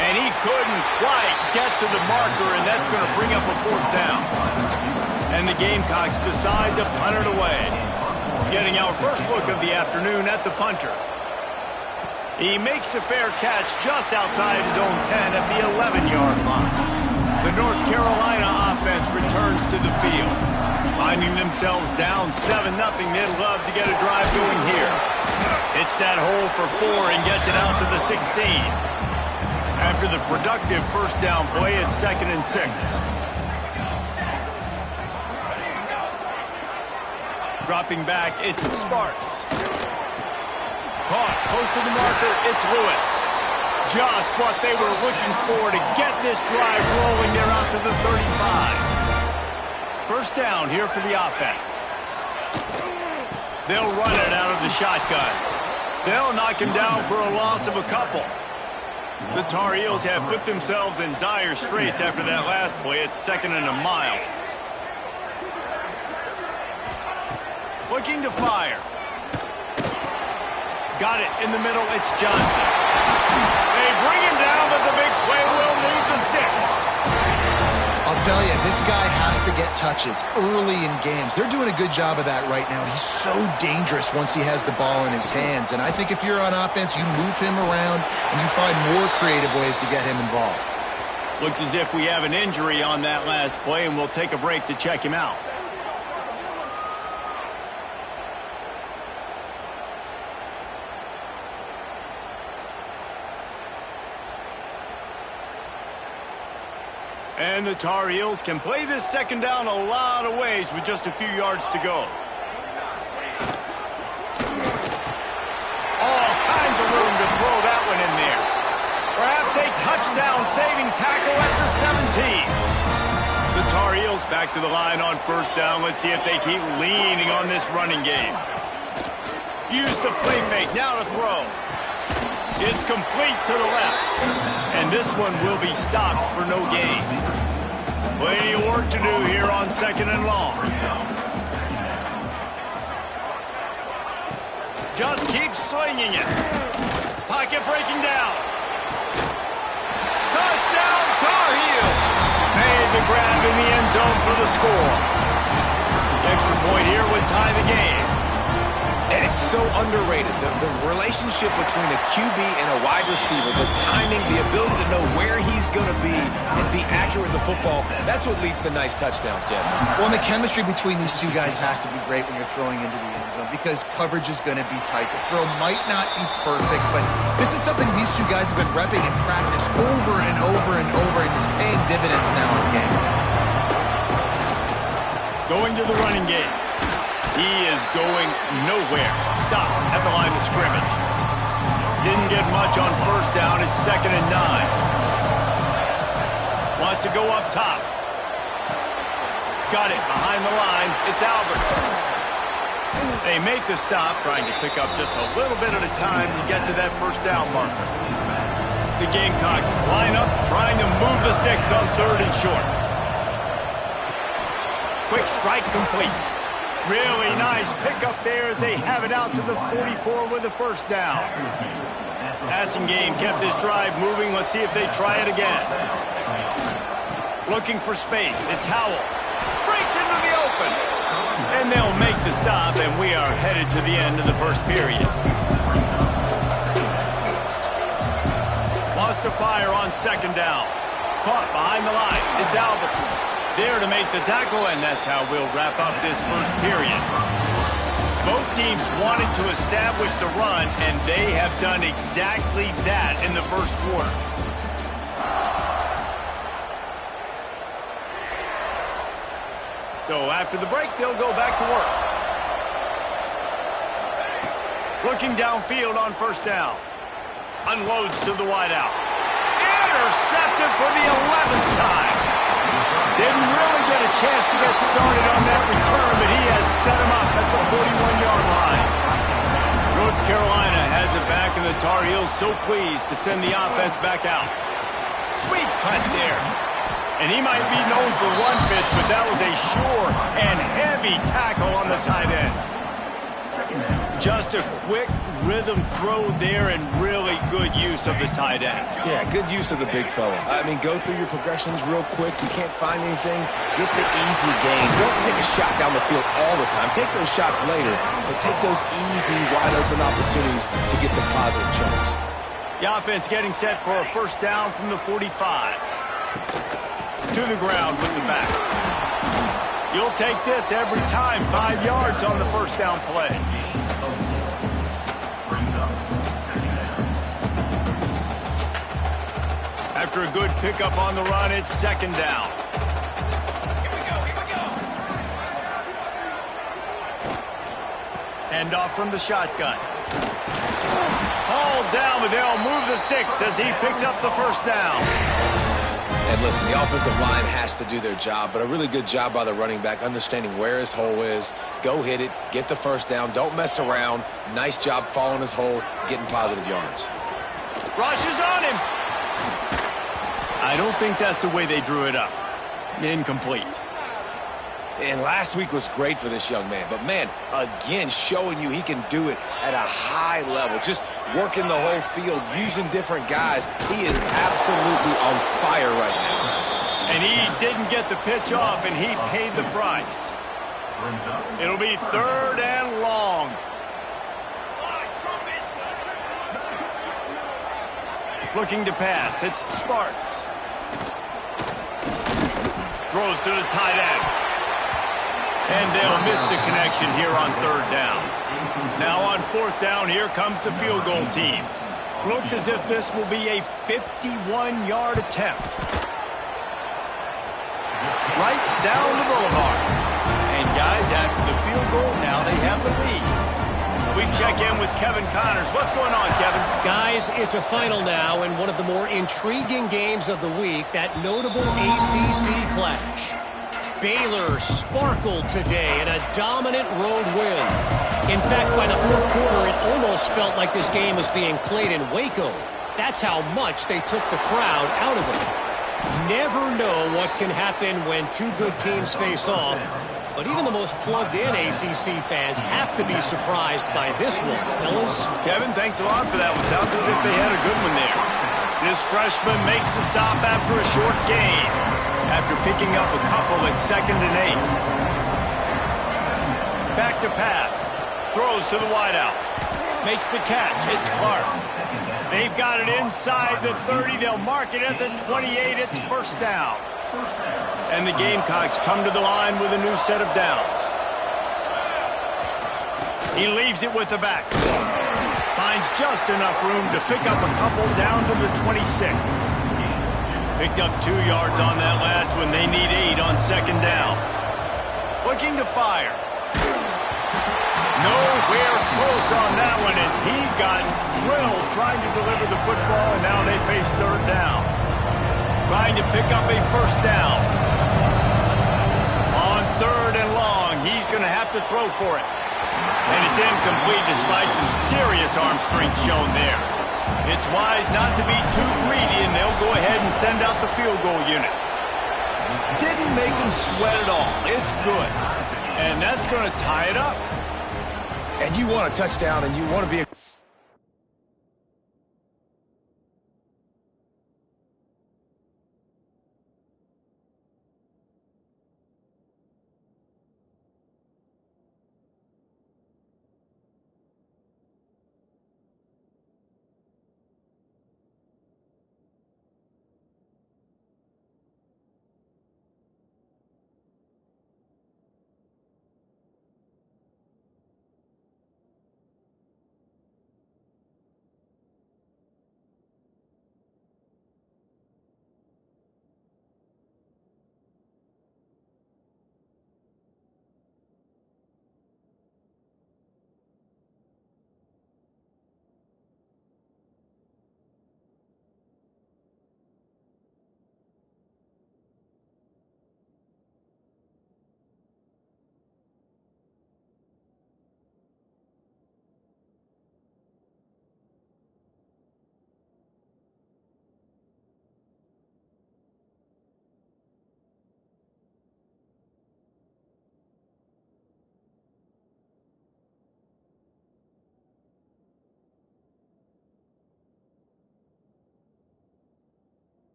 And he couldn't quite get to the marker, and that's going to bring up a fourth down. And the Gamecocks decide to punt it away. Getting our first look of the afternoon at the punter. He makes a fair catch just outside his own 10 at the 11-yard line. The North Carolina offense returns to the field. Finding themselves down 7-0, they'd love to get a drive going here. Hits that hole for 4 and gets it out to the 16. After the productive first down play, it's 2nd and 6. Dropping back, it's Sparks. Caught close to the marker, it's Lewis. Just what they were looking for to get this drive rolling there out to the 35. First down here for the offense. They'll run it out of the shotgun. They'll knock him down for a loss of a couple. The Tar Heels have put themselves in dire straits after that last play. It's 2nd and a mile. Looking to fire. Got it in the middle. It's Johnson. They bring him down, but the big play will need the sticks. I'll tell you, this guy has to get touches early in games. They're doing a good job of that right now. He's so dangerous once he has the ball in his hands. And I think if you're on offense, you move him around and you find more creative ways to get him involved. Looks as if we have an injury on that last play, and we'll take a break to check him out. And the Tar Heels can play this second down a lot of ways with just a few yards to go. All kinds of room to throw that one in there. Perhaps a touchdown-saving tackle at the 17. The Tar Heels back to the line on first down. Let's see if they keep leaning on this running game. Use the play fake. Now to throw. It's complete to the left. And this one will be stopped for no gain. Plenty of work to do here on 2nd and long. Just keep slinging it. Pocket breaking down. Touchdown, Tar Heel. Made the grab in the end zone for the score. Extra point here would tie the game. And it's so underrated. The relationship between a QB and a wide receiver, the timing, the ability to know where he's going to be and be accurate with the football, that's what leads to nice touchdowns, Jesse. Well, and the chemistry between these two guys has to be great when you're throwing into the end zone because coverage is going to be tight. The throw might not be perfect, but this is something these two guys have been repping in practice over and over and over, and it's paying dividends now in game. Going to the running game. He is going nowhere. Stop at the line of scrimmage. Didn't get much on first down. It's 2nd and 9. Wants to go up top. Got it behind the line. It's Albert. They make the stop, trying to pick up just a little bit at a time to get to that first down marker. The Gamecocks line up, trying to move the sticks on 3rd and short. Quick strike complete. Really nice pickup there as they have it out to the 44 with the first down. Passing game kept this drive moving. Let's see if they try it again. Looking for space. It's Howell. Breaks into the open. And they'll make the stop, and we are headed to the end of the first period. Lost to fire on second down. Caught behind the line. It's Albert. There to make the tackle, and that's how we'll wrap up this first period. Both teams wanted to establish the run, and they have done exactly that in the first quarter. So after the break, they'll go back to work. Looking downfield on first down. Unloads to the wideout. Intercepted for the 11th time. Didn't really get a chance to get started on that return, but he has set him up at the 41-yard line. North Carolina has it back, and the Tar Heels so pleased to send the offense back out. Sweet cut there. And he might be known for run fits, but that was a sure and heavy tackle on the tight end. Just a quick rhythm throw there and really good use of the tight end. Yeah, good use of the big fella. I mean, go through your progressions real quick. You can't find anything, get the easy gain. Don't take a shot down the field all the time. Take those shots later, but take those easy, wide-open opportunities to get some positive chunks. The offense getting set for a first down from the 45. To the ground with the back. You'll take this every time. 5 yards on the first down play. After a good pickup on the run, it's second down. Here we go. Hand off from the shotgun. Hauled down, but they'll move the sticks as he picks up the first down. And listen, the offensive line has to do their job, but a really good job by the running back, understanding where his hole is. Go hit it, get the first down, don't mess around. Nice job following his hole, getting positive yards. Rushes on him. I don't think that's the way they drew it up. Incomplete. And last week was great for this young man. But, man, again, showing you he can do it at a high level. Just working the whole field, using different guys. He is absolutely on fire right now. And he didn't get the pitch off, and he paid the price. It'll be third and long. Looking to pass. It's Sparks. Throws to the tight end. And they'll miss the connection here on third down. Now on fourth down, here comes the field goal team. Looks as if this will be a 51-yard attempt. Right down the boulevard. And guys, after the field goal, now they have the lead. We check in with Kevin Connors. What's going on, Kevin? Guys, it's a final now and one of the more intriguing games of the week, that notable ACC clash. Baylor sparkled today in a dominant road win. In fact, by the fourth quarter, it almost felt like this game was being played in Waco. That's how much they took the crowd out of it. Never know what can happen when two good teams face off, but even the most plugged-in ACC fans have to be surprised by this one, fellas. Kevin, thanks a lot for that one. Sounds as if they had a good one there. This freshman makes the stop after a short gain, after picking up a couple at 2nd and 8. Back to pass. Throws to the wideout. Makes the catch. It's Clark. They've got it inside the 30. They'll mark it at the 28. It's first down. And the Gamecocks come to the line with a new set of downs. He leaves it with the back. Finds just enough room to pick up a couple down to the 26. Picked up 2 yards on that last one. They need 8 on second down. Looking to fire. Nowhere close on that one as he got drilled trying to deliver the football, and now they face third down. Trying to pick up a first down. On third and long, he's going to have to throw for it. And it's incomplete despite some serious arm strength shown there. It's wise not to be too greedy, and they'll go ahead and send out the field goal unit. Didn't make them sweat at all. It's good. And that's going to tie it up. And you want a touchdown, and you want to be a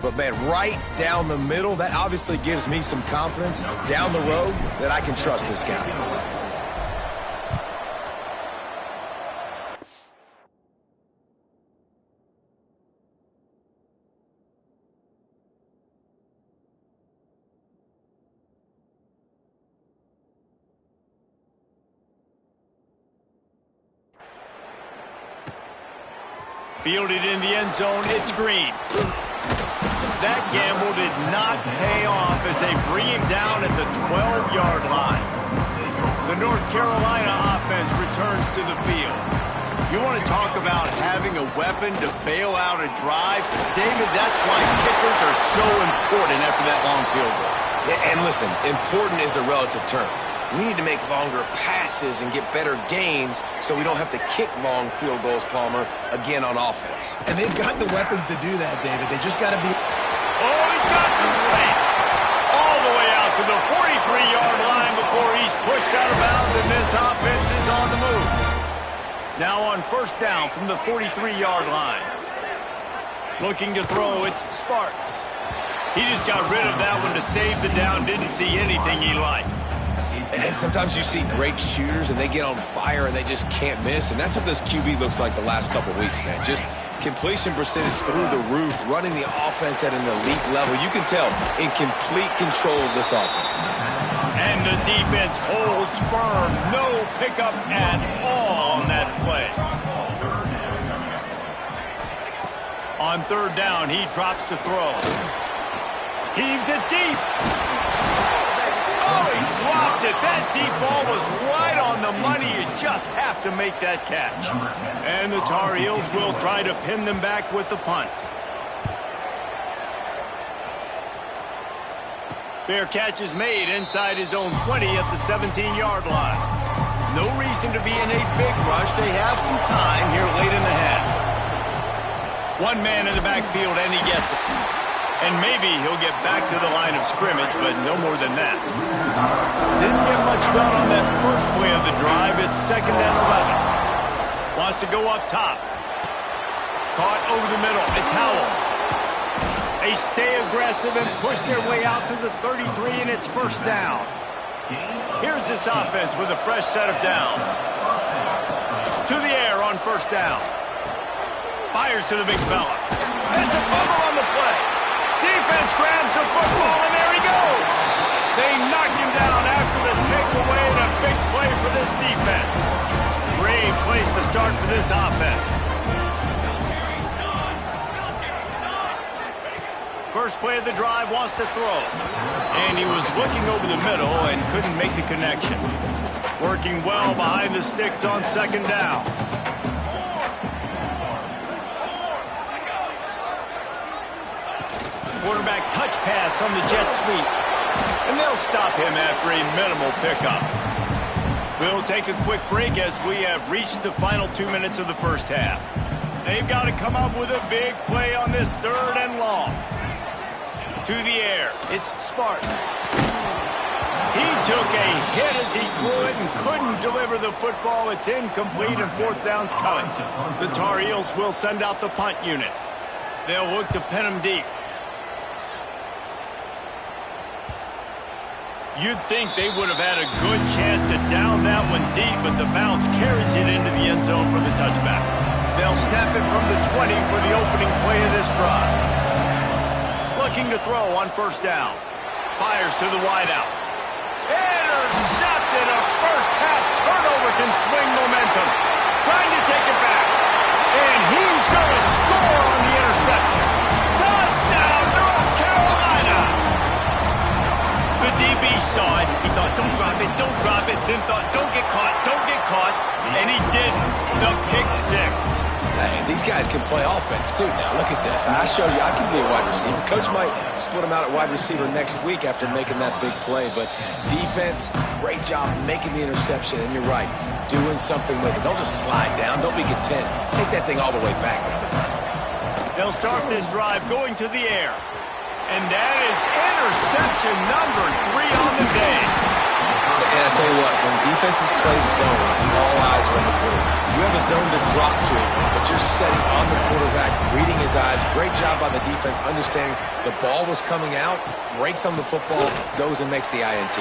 But, man, right down the middle, that obviously gives me some confidence down the road that I can trust this guy. Fielded in the end zone, it's Green. That gamble did not pay off as they bring him down at the 12-yard line. The North Carolina offense returns to the field. You want to talk about having a weapon to bail out a drive? David, that's why kickers are so important after that long field goal. Yeah, and listen, important is a relative term. We need to make longer passes and get better gains so we don't have to kick long field goals, Palmer, again on offense. And they've got the weapons to do that, David. They just got to be... Oh, he's got some space. All the way out to the 43-yard line before he's pushed out of bounds, and this offense is on the move. Now on first down from the 43-yard line. Looking to throw, it's Sparks. He just got rid of that one to save the down, didn't see anything he liked. And sometimes you see great shooters and they get on fire and they just can't miss. And that's what this QB looks like the last couple weeks, man. Just completion percentage through the roof, running the offense at an elite level. You can tell in complete control of this offense. And the defense holds firm. No pickup at all on that play. On third down, he drops to throw. Heaves it deep. Oh, he dropped it. That deep ball was right on the money. You just have to make that catch. And the Tar Heels will try to pin them back with the punt. Fair catch is made inside his own 20 at the 17-yard line. No reason to be in a big rush. They have some time here late in the half. One man in the backfield, and he gets it. And maybe he'll get back to the line of scrimmage, but no more than that. Didn't get much done on that first play of the drive. It's 2nd and 11. Wants to go up top. Caught over the middle. It's Howell. They stay aggressive and push their way out to the 33, and it's first down. Here's this offense with a fresh set of downs. To the air on first down. Fires to the big fella. It's a fumble on the play. Defense grabs the football, and there he goes. They knocked him down after the takeaway, and a big play for this defense. Great place to start for this offense. First play of the drive, wants to throw. And he was looking over the middle and couldn't make the connection. Working well behind the sticks on second down. Quarterback touch pass on the jet sweep. And they'll stop him after a minimal pickup. We'll take a quick break as we have reached the final 2 minutes of the first half. They've got to come up with a big play on this 3rd and long. To the air, it's Sparks. He took a hit as he threw it and couldn't deliver the football. It's incomplete and 4th down's coming. The Tar Heels will send out the punt unit. They'll look to pin him deep. You'd think they would have had a good chance to down that one deep, but the bounce carries it into the end zone for the touchback. They'll snap it from the 20 for the opening play of this drive. Looking to throw on first down. Fires to the wideout. Intercepted. A first-half turnover can swing momentum. Trying to take it back. And he's going to score on the interception. Touchdown, North Carolina! The DB saw it. He thought, don't drop it, don't drop it. Then thought, don't get caught, don't get caught. And he didn't. The pick six. Hey, these guys can play offense, too. Now, look at this. I showed you I can be a wide receiver. Coach might split him out at wide receiver next week after making that big play. But defense, great job making the interception. And you're right, doing something with it. Don't just slide down. Don't be content. Take that thing all the way back. They'll start this drive going to the air. And that is interception number 3 on the day. And I tell you what, when defenses play zone, all eyes are on the quarterback. You have a zone to drop to, but you're setting on the quarterback, reading his eyes. Great job by the defense, understanding the ball was coming out, breaks on the football, goes and makes the INT.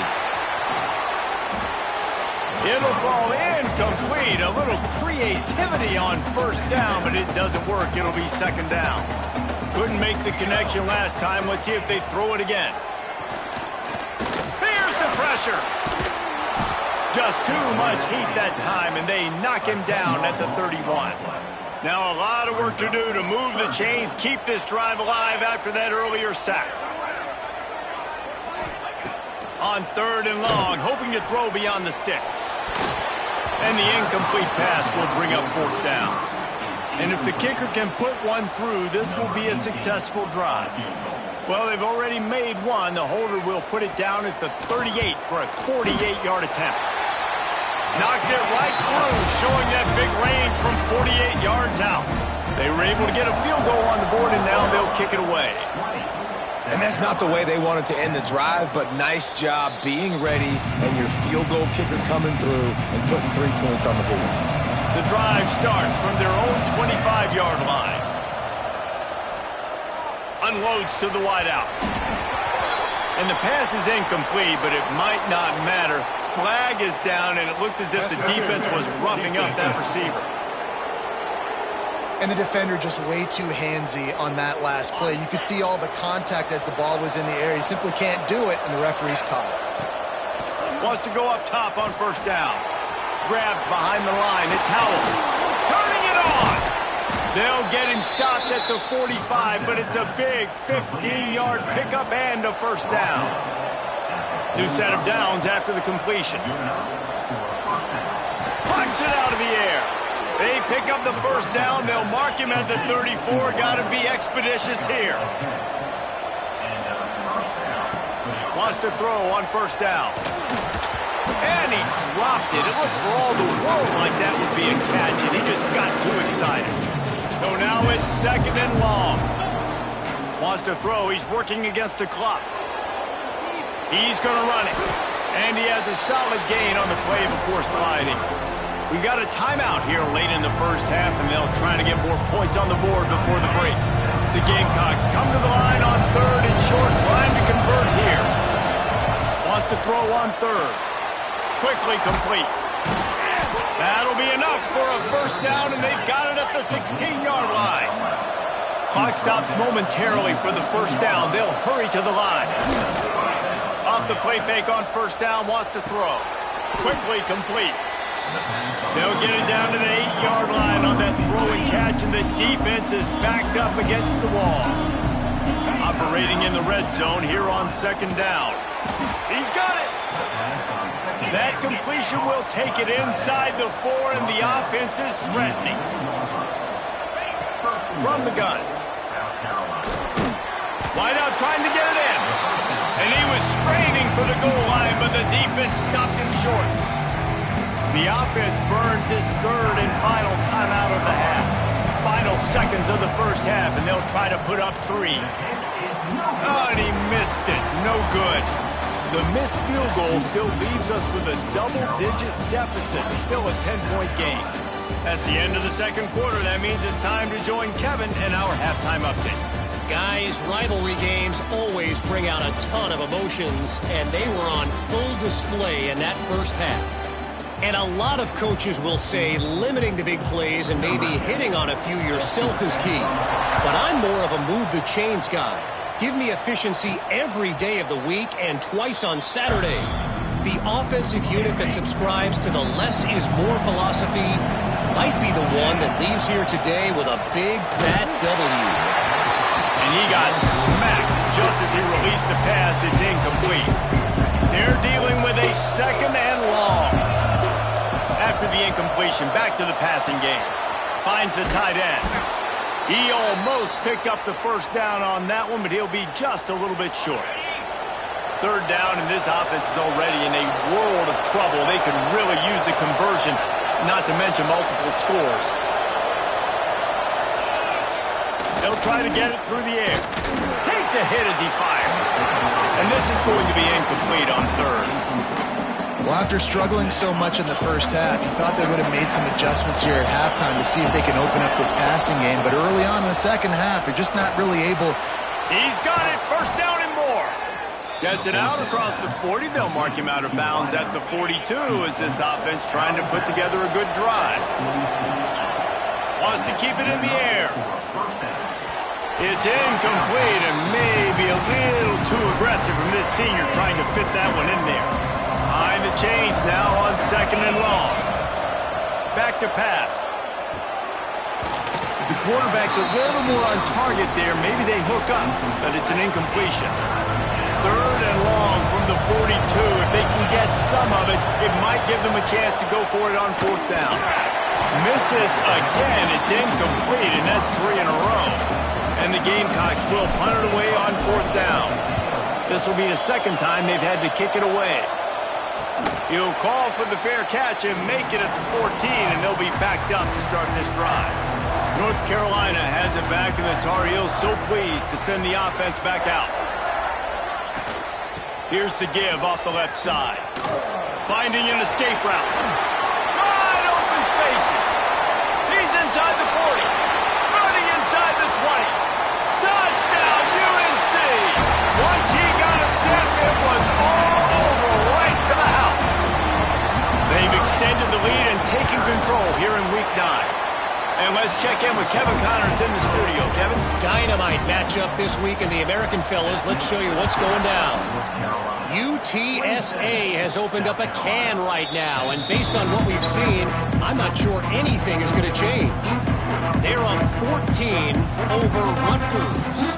It'll fall incomplete. A little creativity on first down, but it doesn't work. It'll be second down. Couldn't make the connection last time. Let's see if they throw it again. Here's the pressure. Just too much heat that time, and they knock him down at the 31. Now a lot of work to do to move the chains, keep this drive alive after that earlier sack. On third and long, hoping to throw beyond the sticks. And the incomplete pass will bring up fourth down. And if the kicker can put one through, this will be a successful drive. Well, they've already made one. The holder will put it down at the 38 for a 48-yard attempt. Knocked it right through, showing that big range from 48 yards out. They were able to get a field goal on the board, and now they'll kick it away. And that's not the way they wanted to end the drive, but nice job being ready and your field goal kicker coming through and putting 3 points on the board. The drive starts from their own 25-yard line. Unloads to the wideout. And the pass is incomplete, but it might not matter. Flag is down, and it looked as if the defense was roughing up that receiver. And the defender just way too handsy on that last play. You could see all the contact as the ball was in the air. He simply can't do it, and the referee's caught it. Wants to go up top on first down. Grabbed behind the line. It's Howell. Turning it on. They'll get him stopped at the 45, but it's a big 15-yard pickup and a first down. New set of downs after the completion. Punch it out of the air. They pick up the first down. They'll mark him at the 34. Got to be expeditious here. Wants to throw on first down. And he dropped it. It looked for all the world like that would be a catch, and he just got too excited. So now it's second and long. Wants to throw. He's working against the clock. He's going to run it. And he has a solid gain on the play before sliding. We got a timeout here late in the first half, and they'll try to get more points on the board before the break. The Gamecocks come to the line on third and short, trying to convert here. Wants to throw on third. Quickly complete. That'll be enough for a first down, and they've got it at the 16-yard line. Clock stops momentarily for the first down. They'll hurry to the line. Off the play fake on first down, wants to throw. Quickly complete. They'll get it down to the 8-yard line on that throw and catch, and the defense is backed up against the wall. Operating in the red zone here on second down. He's got it. That completion will take it inside the 4, and the offense is threatening. From the gun. Wideout trying to get it in. And he was straining for the goal line, but the defense stopped him short. The offense burns its third and final timeout of the half. Final seconds of the first half, and they'll try to put up 3. Oh, and he missed it. No good. The missed field goal still leaves us with a double-digit deficit. Still a 10-point game. That's the end of the second quarter. That means it's time to join Kevin in our halftime update. Guys, rivalry games always bring out a ton of emotions, and they were on full display in that first half. And a lot of coaches will say limiting the big plays and maybe hitting on a few yourself is key. But I'm more of a move-the-chains guy. Give me efficiency every day of the week and twice on Saturday. The offensive unit that subscribes to the less is more philosophy might be the one that leaves here today with a big, fat W. And he got smacked just as he released the pass. It's incomplete. They're dealing with a second and long. After the incompletion, back to the passing game. Finds the tight end. He almost picked up the first down on that one, but he'll be just a little bit short. Third down, and this offense is already in a world of trouble. They could really use a conversion, not to mention multiple scores. They'll try to get it through the air. Takes a hit as he fires. And this is going to be incomplete on third. Well, after struggling so much in the first half, you thought they would have made some adjustments here at halftime to see if they can open up this passing game. But early on in the second half, they're just not really able. He's got it. First down and more. Gets it out across the 40. They'll mark him out of bounds at the 42 as this offense trying to put together a good drive. Wants to keep it in the air. It's incomplete and maybe a little too aggressive from this senior trying to fit that one in there. Behind the chains now on 2nd and long. Back to pass. If the quarterback's a little more on target there, maybe they hook up, but it's an incompletion. 3rd and long from the 42. If they can get some of it, it might give them a chance to go for it on 4th down. Misses again. It's incomplete, and that's 3 in a row. And the Gamecocks will punt it away on 4th down. This will be the 2nd time they've had to kick it away. He'll call for the fair catch and make it at the 14, and they'll be backed up to start this drive. North Carolina has it back, and the Tar Heels so pleased to send the offense back out. Here's the give off the left side. Finding an escape route. Wide open spaces. He's inside the 40. Running inside the 20. Touchdown, UNC! Once he got a step, it was all over right to the house. They've extended the lead and taken control here in Week 9. And let's check in with Kevin Connors in the studio. Kevin? Dynamite matchup this week in the American fellas. Let's show you what's going down. UTSA has opened up a can right now, and based on what we've seen, I'm not sure anything is going to change. They're up 14 over Rutgers.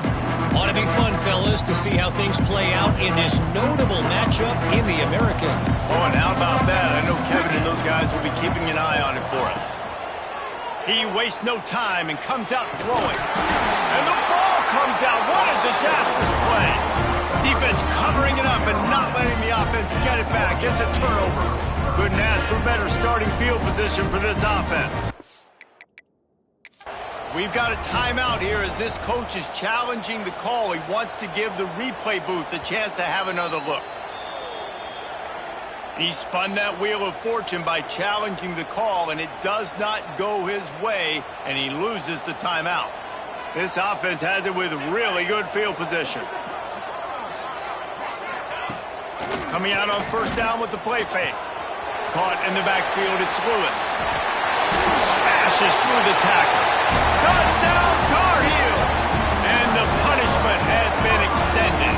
Ought to be fun, fellas, to see how things play out in this notable matchup in the American. Oh, and how about that? I know Kevin and those guys will be keeping an eye on it for us. He wastes no time and comes out throwing. And the ball comes out. What a disastrous play. Defense covering it up and not letting the offense get it back. Gets a turnover. Couldn't ask for better starting field position for this offense. We've got a timeout here as this coach is challenging the call. He wants to give the replay booth a chance to have another look. He spun that wheel of fortune by challenging the call, and it does not go his way, and he loses the timeout. This offense has it with really good field position. Coming out on 1st down with the play fake. Caught in the backfield, it's Lewis. Smashes through the tackle. Touchdown, Tar Heels! And the punishment has been extended.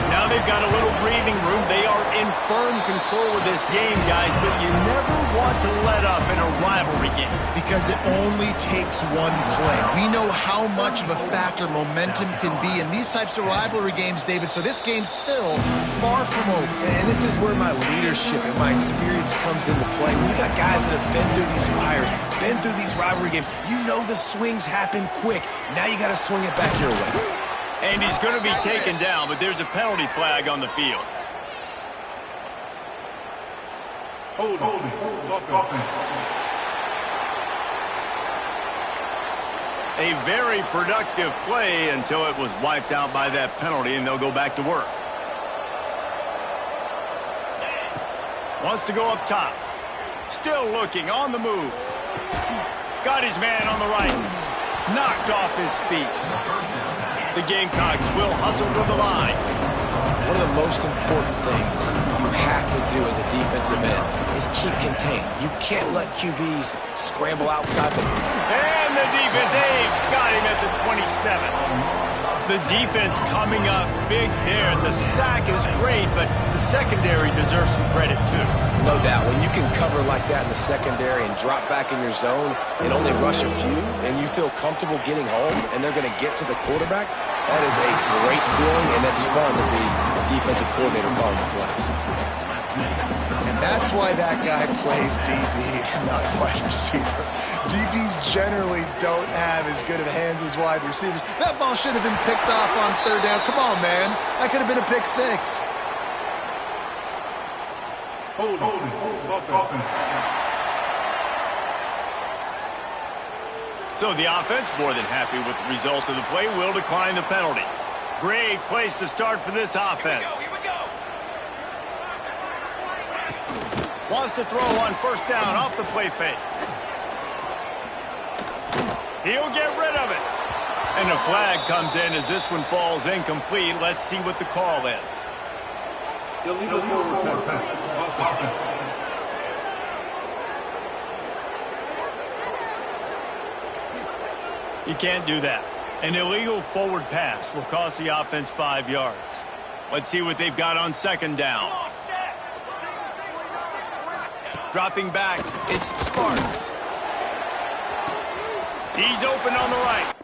Now they've got a little breathing room. They are in firm control of this game, guys, but you never want to let up in a rivalry game. Because it only takes one play. We know how much of a factor momentum can be in these types of rivalry games, David, so this game's still far from over. And this is where my leadership and my experience comes into play. When you got guys that have been through these fires, been through these rivalry games, you know the swings happen quick. Now you got to swing it back your way. And he's going to be taken down, but there's a penalty flag on the field. Holding. A very productive play until it was wiped out by that penalty, and they'll go back to work. Wants to go up top. Still looking, on the move. Got his man on the right. Knocked off his feet. The Gamecocks will hustle to the line. One of the most important things you have to do as a defensive end is keep contained. You can't let QBs scramble outside the... And the defense, got him at the 27. The defense coming up big there. The sack is great, but the secondary deserves some credit too. No doubt. When you can cover like that in the secondary and drop back in your zone and only rush a few, and you feel comfortable getting home, and they're going to get to the quarterback, that is a great feeling, and it's fun to be a defensive coordinator calling the plays. And that's why that guy plays DB and not wide receiver. DBs generally don't have as good of hands as wide receivers. That ball should have been picked off on 3rd down. Come on, man. That could have been a pick 6. Holding. So the offense, more than happy with the result of the play, will decline the penalty. Great place to start for this offense. Here we go. Wants to throw on first down off the play fake. He'll get rid of it. And a flag comes in as this one falls incomplete. Let's see what the call is. Illegal forward pass. You can't do that. An illegal forward pass will cost the offense 5 yards. Let's see what they've got on second down. Dropping back, it's Sparks. He's open on the right.